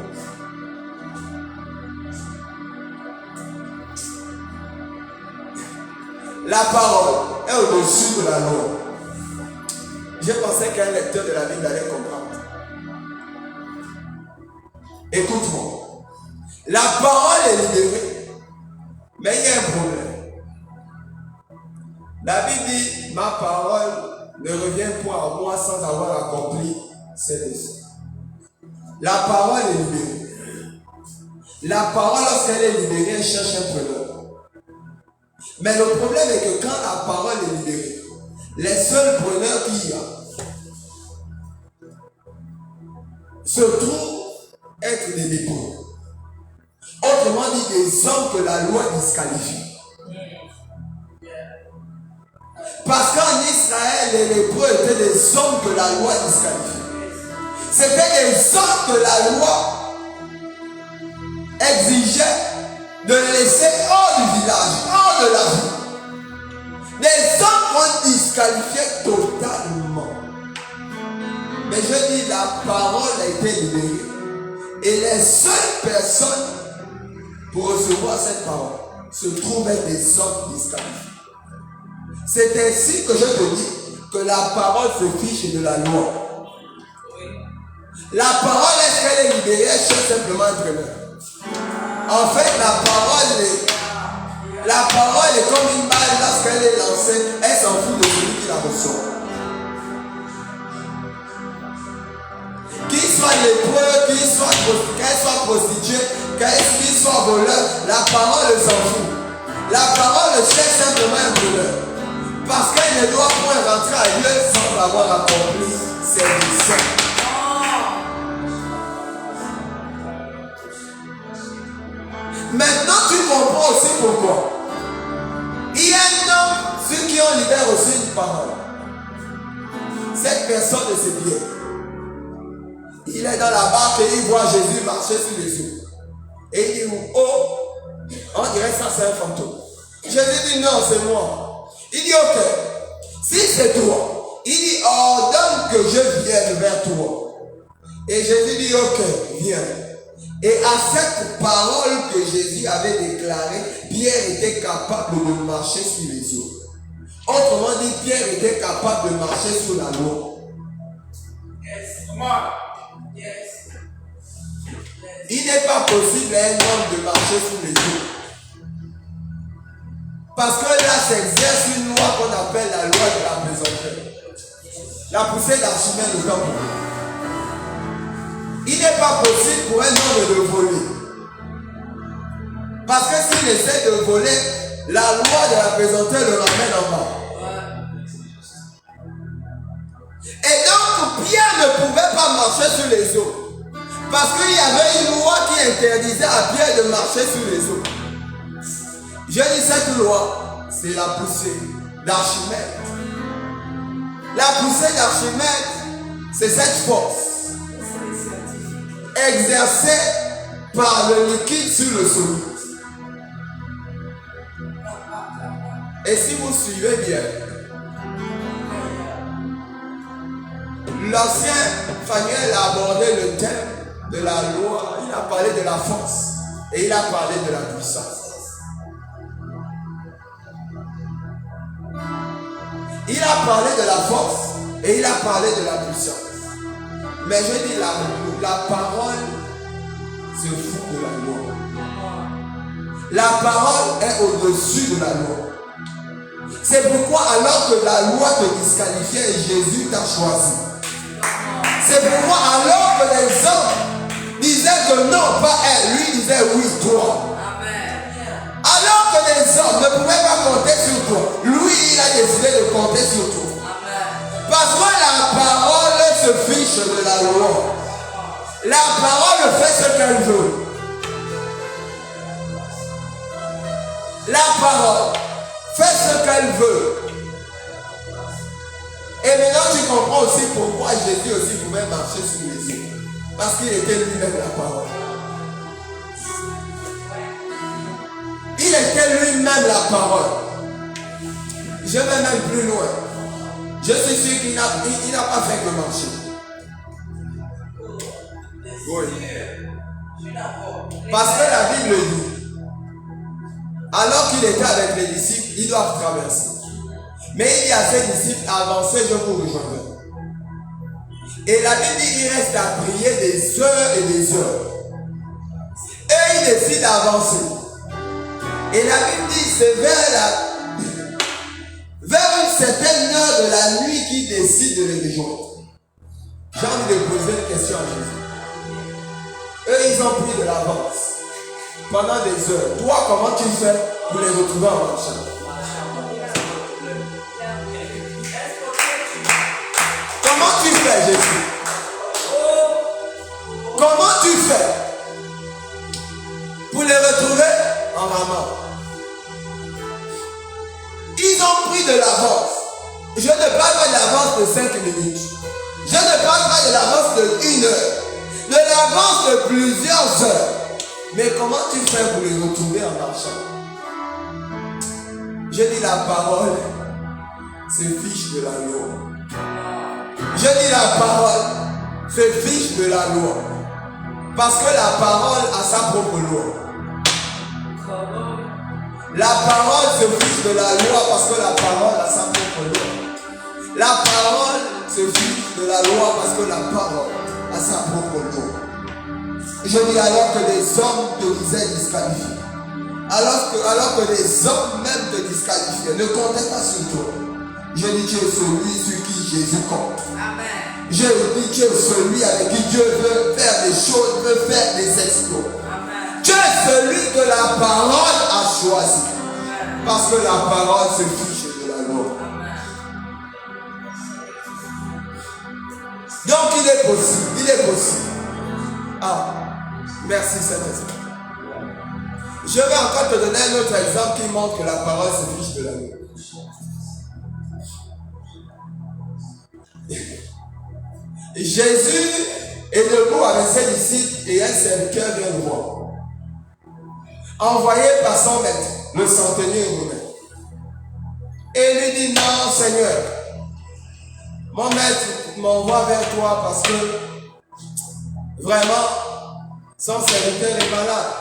La parole est au-dessus de la loi. Je pensais qu'un lecteur de la Bible allait comprendre. Écoute-moi. La parole est libérée, mais il y a un problème. La Bible dit, ma parole ne revient point à moi sans avoir accompli ses desseins. La parole est libérée. La parole, lorsqu'elle est libérée, elle cherche un preneur. Mais le problème est que quand la parole est libérée, les seuls preneurs qu'il y a se trouvent être des lépreux. Autrement dit, des hommes que la loi disqualifie. Parce qu'en Israël, les lépreux étaient des hommes que la loi disqualifie. C'était des hommes que la loi exigeait de laisser hors du village, hors de la vie. Des hommes qu'on disqualifiait totalement. Mais je dis, la parole a été libérée. Et les seules personnes pour recevoir cette parole se trouvaient des hommes disqualifiés. C'est ainsi que je te dis que la parole se fiche de la loi. La parole, est-ce qu'elle est libérée? Elle cherche simplement un preneur. En fait, la parole est comme une balle. Lorsqu'elle est lancée, elle s'en fout de celui qui la reçoit. Qu'il soit lépreux, qu'elle soit prostituée, qu'il soit voleur, la parole s'en fout. La parole cherche simplement un preneur. Parce qu'elle ne doit point rentrer à Dieu sans avoir accompli ses desseins. Maintenant, tu comprends aussi pourquoi. Il y a un homme, ceux qui ont libéré aussi une parole. Cette personne de ses pieds. Il est dans la barque et il voit Jésus marcher sur les eaux. Et il dit, oh, on dirait ça c'est un fantôme. Jésus dit, non, c'est moi. Il dit, ok, si c'est toi, il dit, ordonne que je vienne vers toi. Et Jésus dit, ok, viens. Et à cette parole que Jésus avait déclarée, Pierre était capable de marcher sur les eaux. Autrement dit, Pierre était capable de marcher sur la loi. Yes, come on. Yes. Il n'est pas possible à un homme de marcher sur les eaux. Parce que là s'exerce une loi qu'on appelle la loi de la présomption. La poussée d'Archimède au temple. Il n'est pas possible pour un homme de voler. Parce que s'il essaie de voler, la loi de la présomption le ramène en bas. Et donc Pierre ne pouvait pas marcher sur les eaux. Parce qu'il y avait une loi qui interdisait à Pierre de marcher sur les eaux. Je dis cette loi, c'est la poussée d'Archimède. La poussée d'Archimède, c'est cette force exercée par le liquide sur le solide. Et si vous suivez bien, l'ancien Phanuel a abordé le thème de la loi. Il a parlé de la force et il a parlé de la puissance. Il a parlé de la force et il a parlé de la puissance. Mais je dis la parole se fout de la loi. La parole est au-dessus de la loi. C'est pourquoi alors que la loi te disqualifiait, Jésus t'a choisi. C'est pourquoi alors que les hommes disaient que non, pas elle, lui disait oui, toi. Alors que les hommes ne pouvaient pas compter sur toi, lui il a décidé de compter sur toi. Parce que la parole se fiche de la loi. La parole fait ce qu'elle veut. La parole fait ce qu'elle veut. Et maintenant tu comprends aussi pourquoi Jésus aussi pouvait marcher sur les eaux. Parce qu'il était lui-même la parole. Il était lui-même la parole. Je vais même plus loin. Je suis sûr qu'il n'a pas fait que marcher. Oui. Parce que la Bible dit, alors qu'il était avec les disciples, ils doivent traverser. Mais il dit à ses disciples, avancez, je vous rejoindrai. Et la Bible dit, il reste à prier des heures et des heures. Et il décide d'avancer. Et la Bible dit, c'est vers une certaine heure de la nuit qu'il décide de les rejoindre. J'ai envie de poser une question à Jésus. Eux, ils ont pris de l'avance pendant des heures. Toi, comment tu fais pour les retrouver en marchant? Comment tu fais, Jésus? Comment tu fais pour les retrouver en marchant? Ils ont pris de l'avance. Je ne parle pas de l'avance de 5 minutes. Je ne parle pas de l'avance de 1 heure. De l'avance de plusieurs heures. Mais comment tu fais pour les retrouver en marchant? Je dis la parole se fiche de la loi. Je dis la parole se fiche de la loi. Parce que la parole a sa propre loi. La parole se fiche de la loi parce que la parole a sa propre loi. La parole se fiche de la loi parce que la parole a sa propre loi. Je dis alors que les hommes te disaient disqualifié. Alors que les hommes même te disqualifiaient, ne comptaient pas sur toi. Je dis tu es celui sur qui Jésus compte. Amen. Je dis tu es celui avec qui Dieu veut faire des choses, veut faire des exploits. Amen. Tu es celui que la parole a choisi. Amen. Parce que la parole se fiche de la loi. Amen. Donc il est possible. Ah, merci Saint-Esprit. Je vais encore te donner un autre exemple qui montre que la parole se fiche de la loi. Jésus est debout avec ses disciples et un serviteur vient le voir. Envoyé par son maître, le centenier romain. Et il lui dit, non Seigneur, mon maître m'envoie vers toi parce que vraiment, son serviteur est malade.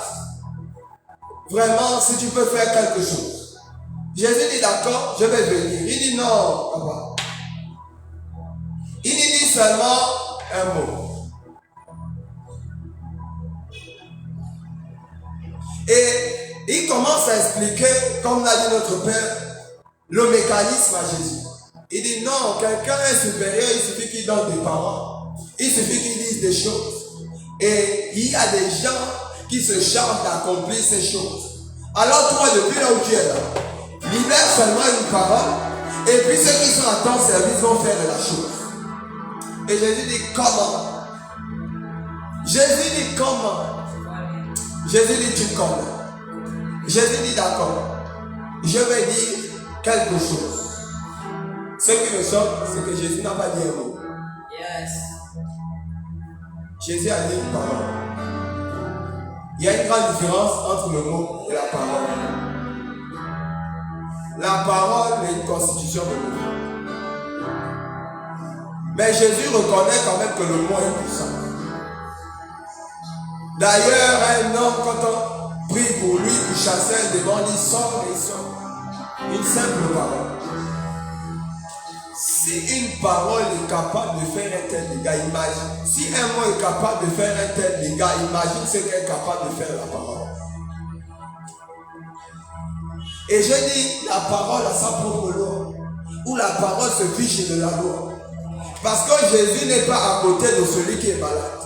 Vraiment, si tu peux faire quelque chose. Jésus dit, d'accord, je vais venir. Il dit, non, papa. Il dit seulement un mot. Et il commence à expliquer, comme l'a dit notre Père, le mécanisme à Jésus. Il dit non, quelqu'un est supérieur, il suffit qu'il donne des paroles. Il suffit qu'il dise des choses. Et il y a des gens qui se chargent d'accomplir ces choses. Alors toi, depuis là où tu es là, libère seulement une parole. Et puis ceux qui sont à ton service vont faire de la chose. Et Jésus dit comment? Jésus dit comment? Jésus dit tu connais. Jésus dit d'accord. Je vais dire quelque chose. Ce qui me choque, c'est que Jésus n'a pas dit un mot. Yes. Jésus a dit une parole. Il y a une grande différence entre le mot et la parole. La parole est une constitution de l'homme. Mais Jésus reconnaît quand même que le mot est puissant. D'ailleurs, un homme, quand on prie pour lui, pour chasser un démon, il sort et il sort. Une simple parole. Si une parole est capable de faire un tel dégât, imagine. Si un mot est capable de faire un tel dégât, imagine ce qu'est capable de faire la parole. Et je dis, la parole a sa propre loi. Ou la parole se fiche de la loi. Parce que Jésus n'est pas à côté de celui qui est malade.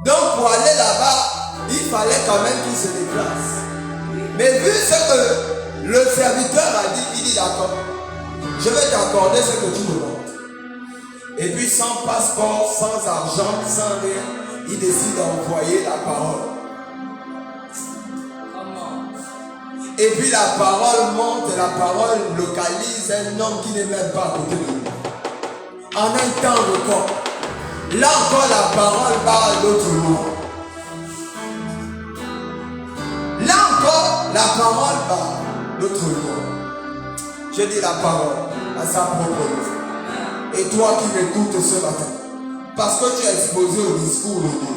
Donc pour aller là-bas, il fallait quand même qu'il se déplace. Mais vu ce que le serviteur a dit, il dit d'accord, je vais t'accorder ce que tu demandes. Et puis sans passeport, sans argent, sans rien, il décide d'envoyer la parole. Et puis la parole monte et la parole localise un homme qui n'est même pas à côté de lui. En un temps record. Là encore la parole va à l'autre monde. Là encore la parole va à l'autre monde. Je dis la parole à sa propre loi. Et toi qui m'écoutes ce matin, parce que tu es exposé au discours de Dieu,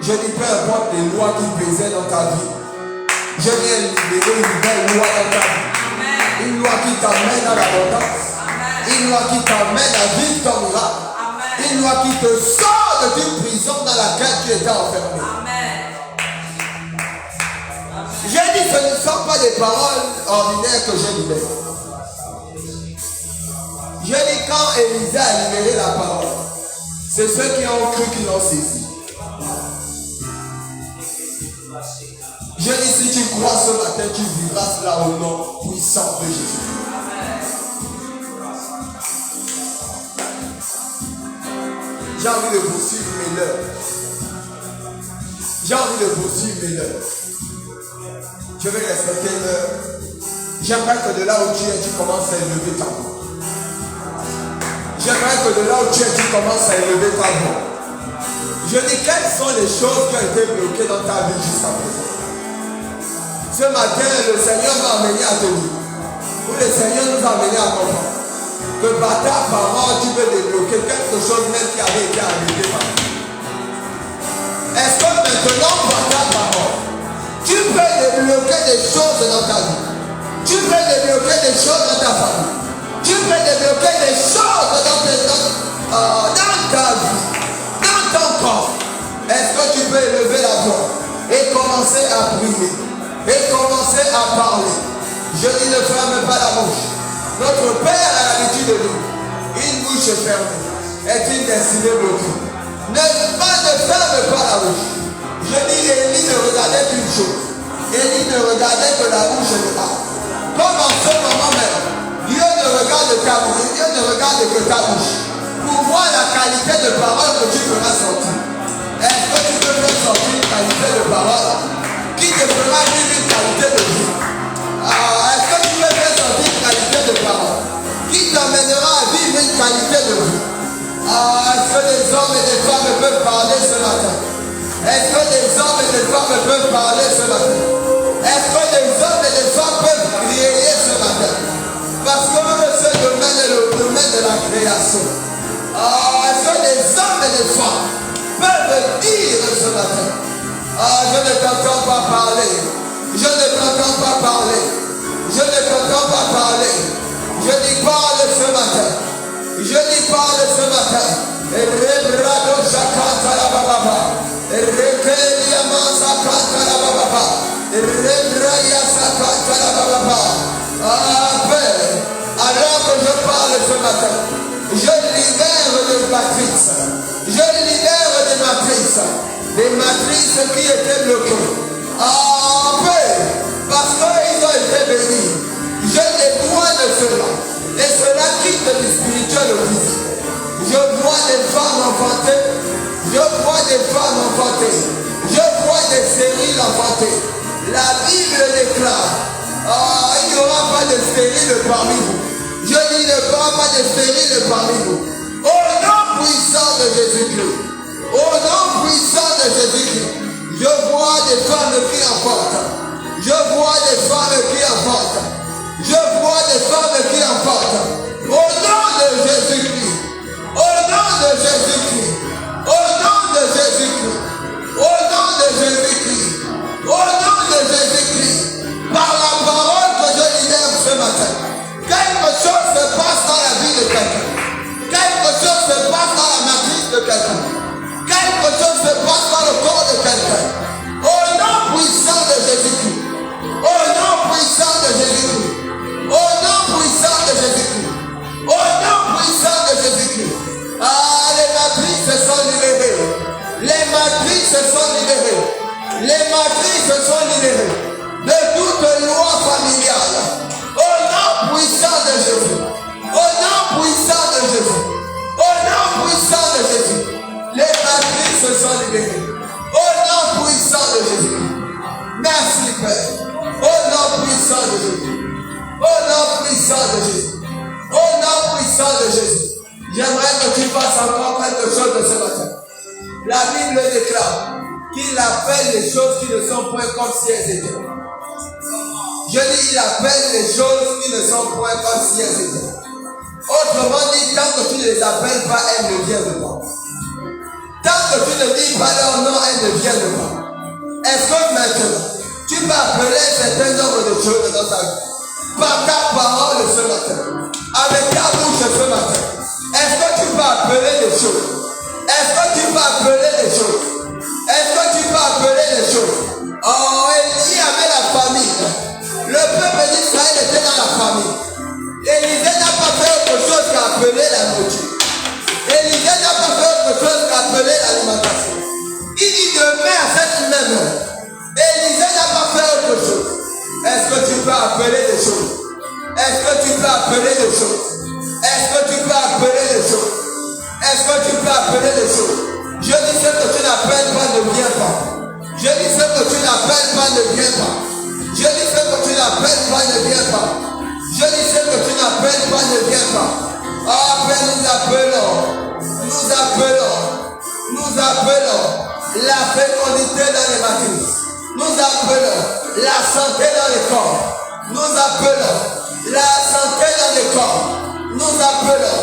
je dis peu importe les lois qui pesaient dans ta vie, je viens libérer une nouvelle loi dans ta vie. Une loi qui t'amène à l'abondance. Une loi qui t'amène à vivre ton miracle. Une loi qui te sort de toute prison dans laquelle tu étais enfermé. J'ai dit, ce ne sont pas des paroles ordinaires que j'ai libérées. J'ai dit, quand Élisée a libéré la parole, c'est ceux qui ont cru qui l'ont saisi. Je dis, si tu crois ce matin, tu vivras cela au nom puissant de Jésus. J'ai envie de poursuivre mes lèvres. J'ai envie de poursuivre mes lèvres. Je vais respecter l'heure. J'aimerais que de là où tu es, tu commences à élever ta voix. J'aimerais que de là où tu es, tu commences à élever ta voix. Je dis, quelles sont les choses qui ont été bloquées dans ta vie jusqu'à présent? Ce matin, le Seigneur m'a amené à te dire, ou le Seigneur nous a amené à comprendre, que par ta parole, tu veux débloquer quelque chose même qui avait été arrêté par toi. Est-ce que maintenant, par ta parole, tu peux débloquer des choses dans ta vie? Tu peux débloquer des choses dans ta famille? Tu peux débloquer des choses dans ta vie, dans ton corps? Est-ce que tu peux élever la voix et commencer à prier? Et commencer à parler. Je dis, ne ferme pas la bouche. Notre Père a l'habitude de dire, une bouche fermée est une destinée bloquée. Ne ferme pas la bouche. Je dis, Élie ne regardait qu'une chose. Élie ne regardait que la bouche de l'âme. Comme en ce moment même, Dieu ne regarde ta bouche. Dieu ne regarde que ta bouche. Pour voir la qualité de parole que tu feras sortir. Est-ce que tu peux faire sortir une qualité de parole qui te fera vivre une qualité de vie? Est-ce que tu peux faire sortir une qualité de parole qui t'amènera à vivre une qualité de vie? Est-ce que des hommes et des femmes peuvent parler ce matin? Est-ce que des hommes et des femmes peuvent parler ce matin? Est-ce que des hommes et des femmes peuvent crier ce matin? Parce que ce domaine est le domaine de la création. Est-ce que des hommes et des femmes peuvent dire ce matin? Je ne t'entends pas parler. Je ne t'entends pas parler. Je ne t'entends pas parler. Je dis parle ce matin. Je dis parle ce matin. Et rebrado chakanta la baba. Et rekelia mansa kanta la baba. Et rebraya sakanta la baba. Père, alors que je parle ce matin, je libère les matrices. Je libère les matrices. Les matrices qui étaient bloquées. Père, parce qu'ils ont été bénis. Je dévoile cela. Et cela quitte du spirituel au physique. Je vois des femmes enfantées. Je vois des femmes enfantées. Je vois des stériles enfantées. La Bible déclare, il n'y aura pas de stériles parmi vous. Je dis, il n'y aura pas de stériles parmi vous. Au nom nom puissant de Jésus-Christ. Au nom puissant de Jésus-Christ. Je vois des femmes qui emportent. Je vois des femmes qui emportent. Je vois des femmes qui emportent. Au nom de Jésus-Christ. Au nom de Jésus-Christ. Au nom de Jésus-Christ. Au nom de Jésus-Christ. Au nom de Jésus-Christ. Par la parole que je libère ce matin. Quelque chose se passe dans la vie de quelqu'un. Quelque chose se passe dans la matrice de quelqu'un. Quelque chose se passe dans le corps de quelqu'un. Au nom puissant de Jésus-Christ. Au nom puissant de Jésus-Christ. Au nom puissant de Jésus-Christ. Au nom puissant de Jésus-Christ. Ah, les matrices se sont libérées. Les matrices se sont libérées. Les matrices se sont libérées de toute loi familiale. Au nom puissant de Jésus. Au nom puissant de Jésus. Au nom puissant de Jésus. Les matrices se sont libérées. Au nom puissant de Jésus. Merci Père. Au nom puissant de Jésus. Au nom puissant de Jésus. Au nom puissant de Jésus. J'aimerais que tu fasses encore quelque chose de ce matin. La Bible déclare qu'il appelle les choses qui ne sont point comme si elles étaient. Je dis, il appelle les choses qui ne sont point comme si elles étaient. Autrement dit, tant que tu ne les appelles pas, elles ne viennent pas. Tant que tu ne dis pas leur nom, elles ne viennent pas. Est-ce que maintenant, tu peux appeler un certain nombre de choses dans ta vie par ta parole ce matin, avec ta bouche ce matin? Est-ce que tu peux appeler des choses? Est-ce que tu peux appeler des choses? Est-ce que tu peux appeler des choses? Oh, Élie avait la famille. Le peuple d'Israël était dans la famille. Élisée n'a pas fait autre chose qu'appeler la nourriture. Élisée n'a pas fait autre chose qu'appeler l'alimentation. Il dit demain à cette même heure. Élisée n'a pas fait autre chose. Est-ce que tu peux appeler des choses? Est-ce que tu peux appeler des choses? Est-ce que tu peux appeler des choses? Est-ce que tu peux appeler des choses? Je dis ce que tu n'appelles pas ne vient pas. Je dis ce que tu n'appelles pas ne vient pas. Je dis ce que tu n'appelles pas ne vient pas. Je dis ce que tu n'appelles pas ne vient pas. Ah, Père, nous appelons. Nous appelons. Nous appelons la fécondité dans les matrices. Nous appelons la santé dans les corps. Nous appelons la santé dans les corps. Nous appelons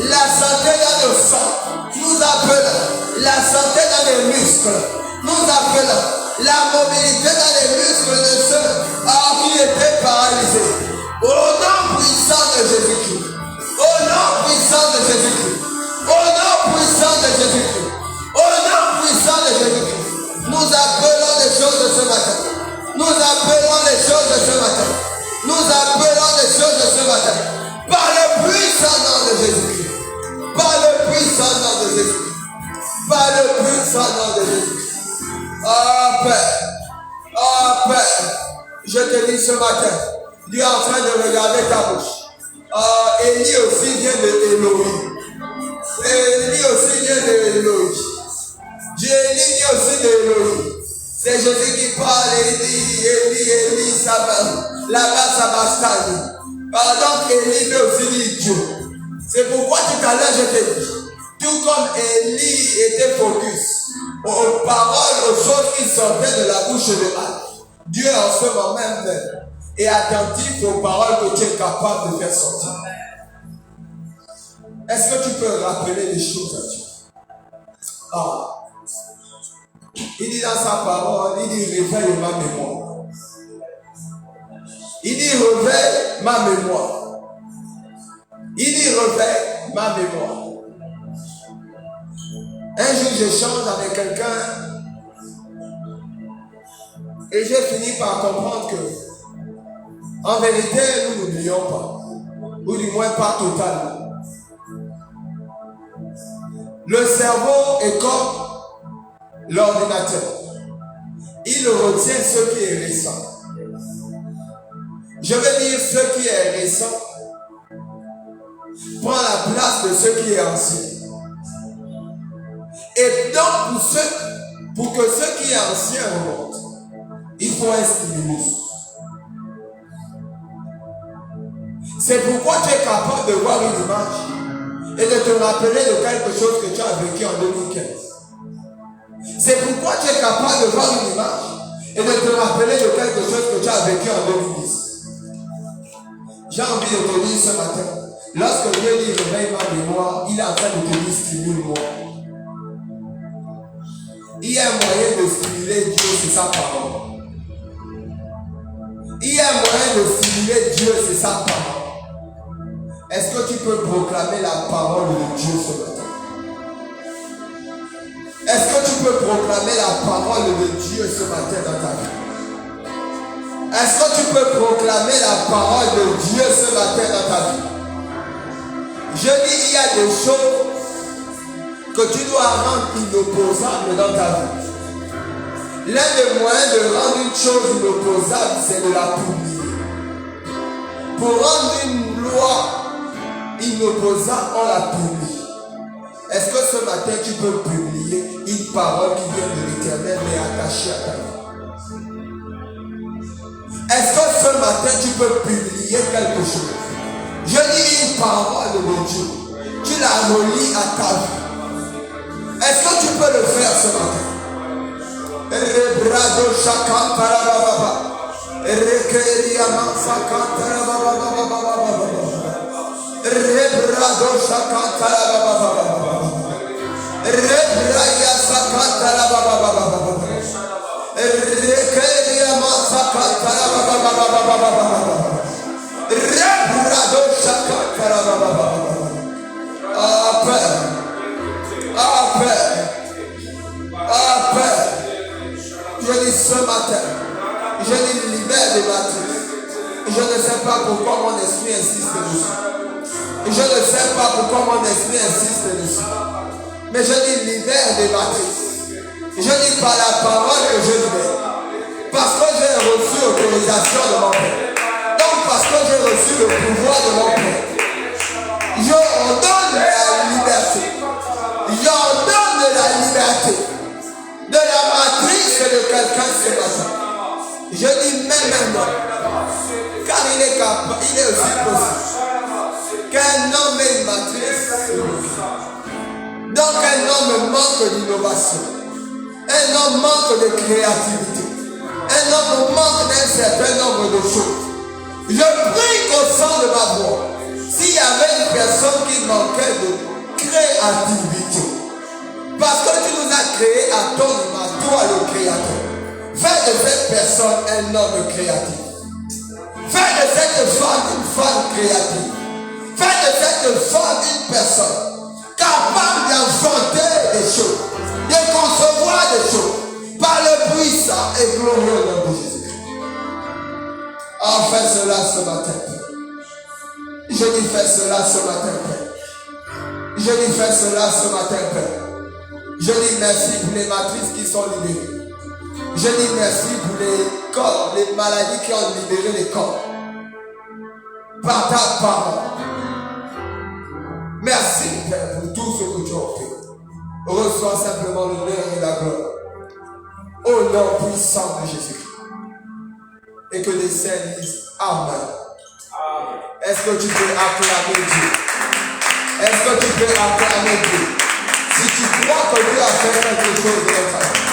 la santé dans le sang. Nous appelons la santé dans les muscles. Nous appelons la mobilité dans les muscles de ceux qui étaient paralysés. Au nom puissant de Jésus-Christ. Au nom puissant de Jésus-Christ. Au nom puissant de Jésus-Christ. Au nom puissant de Jésus-Christ. Nous appelons les choses de ce matin. Nous appelons les choses de ce matin. Nous appelons les choses de ce matin. Par le puissant nom de Jésus-Christ. Par le puissant nom de Jésus-Christ. Par le puissant nom de Jésus-Christ. Ah Père. Ah Père. Je te dis ce matin. Dieu est en train de regarder ta bouche. Élie aussi vient de Élohim. Élie aussi vient de Élohim. Élie vient aussi de Élohim. C'est Jésus qui parle et dit Élie, là-bas Sabastani. Pardon, Élie veut aussi dire Dieu. C'est pourquoi tout à l'heure je t'ai dit, tout comme Élie était focus aux paroles, aux choses qui sortaient de la bouche de l'âme, Dieu en ce moment même est attentif aux paroles que tu es capable de faire sortir. Est-ce que tu peux rappeler les choses à Dieu? Il dit dans sa parole, il dit réveille ma mémoire. Il dit réveille ma mémoire. Il dit réveille ma mémoire. Un jour j'échange avec quelqu'un et j'ai fini par comprendre que en vérité nous n'oublions pas, ou du moins pas totalement. Le cerveau est comme l'ordinateur. Il retient ce qui est récent. Je veux dire ce qui est récent prend la place de ce qui est ancien. Et donc pour que ce qui est ancien remonte, il faut un stimulus. C'est pourquoi tu es capable de voir une image et de te rappeler de quelque chose que tu as vécu en 2015. C'est pourquoi tu es capable de voir une image et de te rappeler de quelque chose que tu as vécu en 2010. J'ai envie de te dire ce matin, lorsque Dieu dit réveille ma mémoire, il est en train de te dire stimule-moi. Il y a un moyen de stimuler Dieu, c'est sa parole. Il y a un moyen de stimuler Dieu, c'est sa parole. Est-ce que tu peux proclamer la parole de Dieu ce matin? Est-ce que tu peux proclamer la parole de Dieu ce matin dans ta vie? Est-ce que tu peux proclamer la parole de Dieu ce matin dans ta vie? Je dis, il y a des choses que tu dois rendre inopposables dans ta vie. L'un des moyens de rendre une chose inopposable, c'est de la publier. Pour rendre une loi inopposable, on la publie. Est-ce que ce matin, tu peux publier une parole qui vient de l'Éternel mais attachée à ta vie? Est-ce que ce matin, tu peux publier quelque chose? Je dis une parole de Dieu. Tu la relis à ta vie. Est-ce que tu peux le faire ce matin? Rebrado shakantara baba. Rekeria sakantara baba. Rebrado shakantara baba. Rebraya sakantara baba. Rekeria sakantara baba. Rebrado shakantara baba. Amen. Amen. Amen. Je dis ce matin, je dis libère des matrices. Je ne sais pas pourquoi mon esprit insiste dessus. Je ne sais pas pourquoi mon esprit insiste dessus. Mais je dis libère des matrices. Je dis par la parole que je libère. Parce que j'ai reçu l'autorisation de mon Père. Donc parce que j'ai reçu le pouvoir de mon Père. Je ordonne la liberté. Je ordonne la liberté de la matrice de quelqu'un ce matin. Je dis même maintenant, car il est capable, il est aussi possible qu'un homme ait une matrice. Donc un homme manque d'innovation, un homme manque de créativité, un homme manque d'un certain nombre de choses. Je prie qu'au sein de ma voix, s'il y avait une personne qui manquait de créativité, parce que tu nous as créé à ton image, toi le créateur. Fais de cette personne un homme créatif. Fais de cette femme une femme créative. Fais de cette femme une personne capable d'inventer des choses, de concevoir des choses par le puissant et glorieux nom de Jésus. Fais cela ce matin. Je dis fais cela ce matin, Père. Je dis fais cela ce matin, Père. Je dis merci pour les matrices qui sont libérées. Je dis merci pour les corps, les maladies qui ont libéré les corps. Par ta parole. Merci Père pour tout ce que tu as fait. Reçois simplement l'honneur et la gloire. Au nom puissant de Jésus. Et que les saints disent Amen. Est-ce que tu peux acclamer Dieu? Est-ce que tu peux acclamer Dieu? Si tu crois que Dieu a fait quelque chose dans ta vie,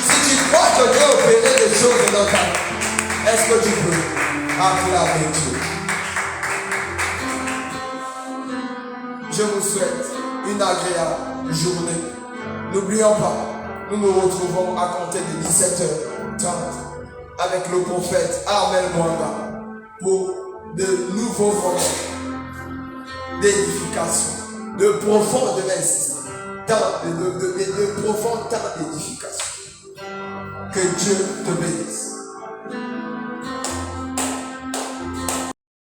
si tu crois que Dieu a opéré des choses dans ta vie, est-ce que tu peux acclamer Dieu? Je vous souhaite une agréable journée. N'oublions pas, nous nous retrouvons à compter de 17h30 avec le prophète Armel Mwanga pour de nouveaux moments d'édification, de profonde de profond temps d'édification. Que Dieu te bénisse.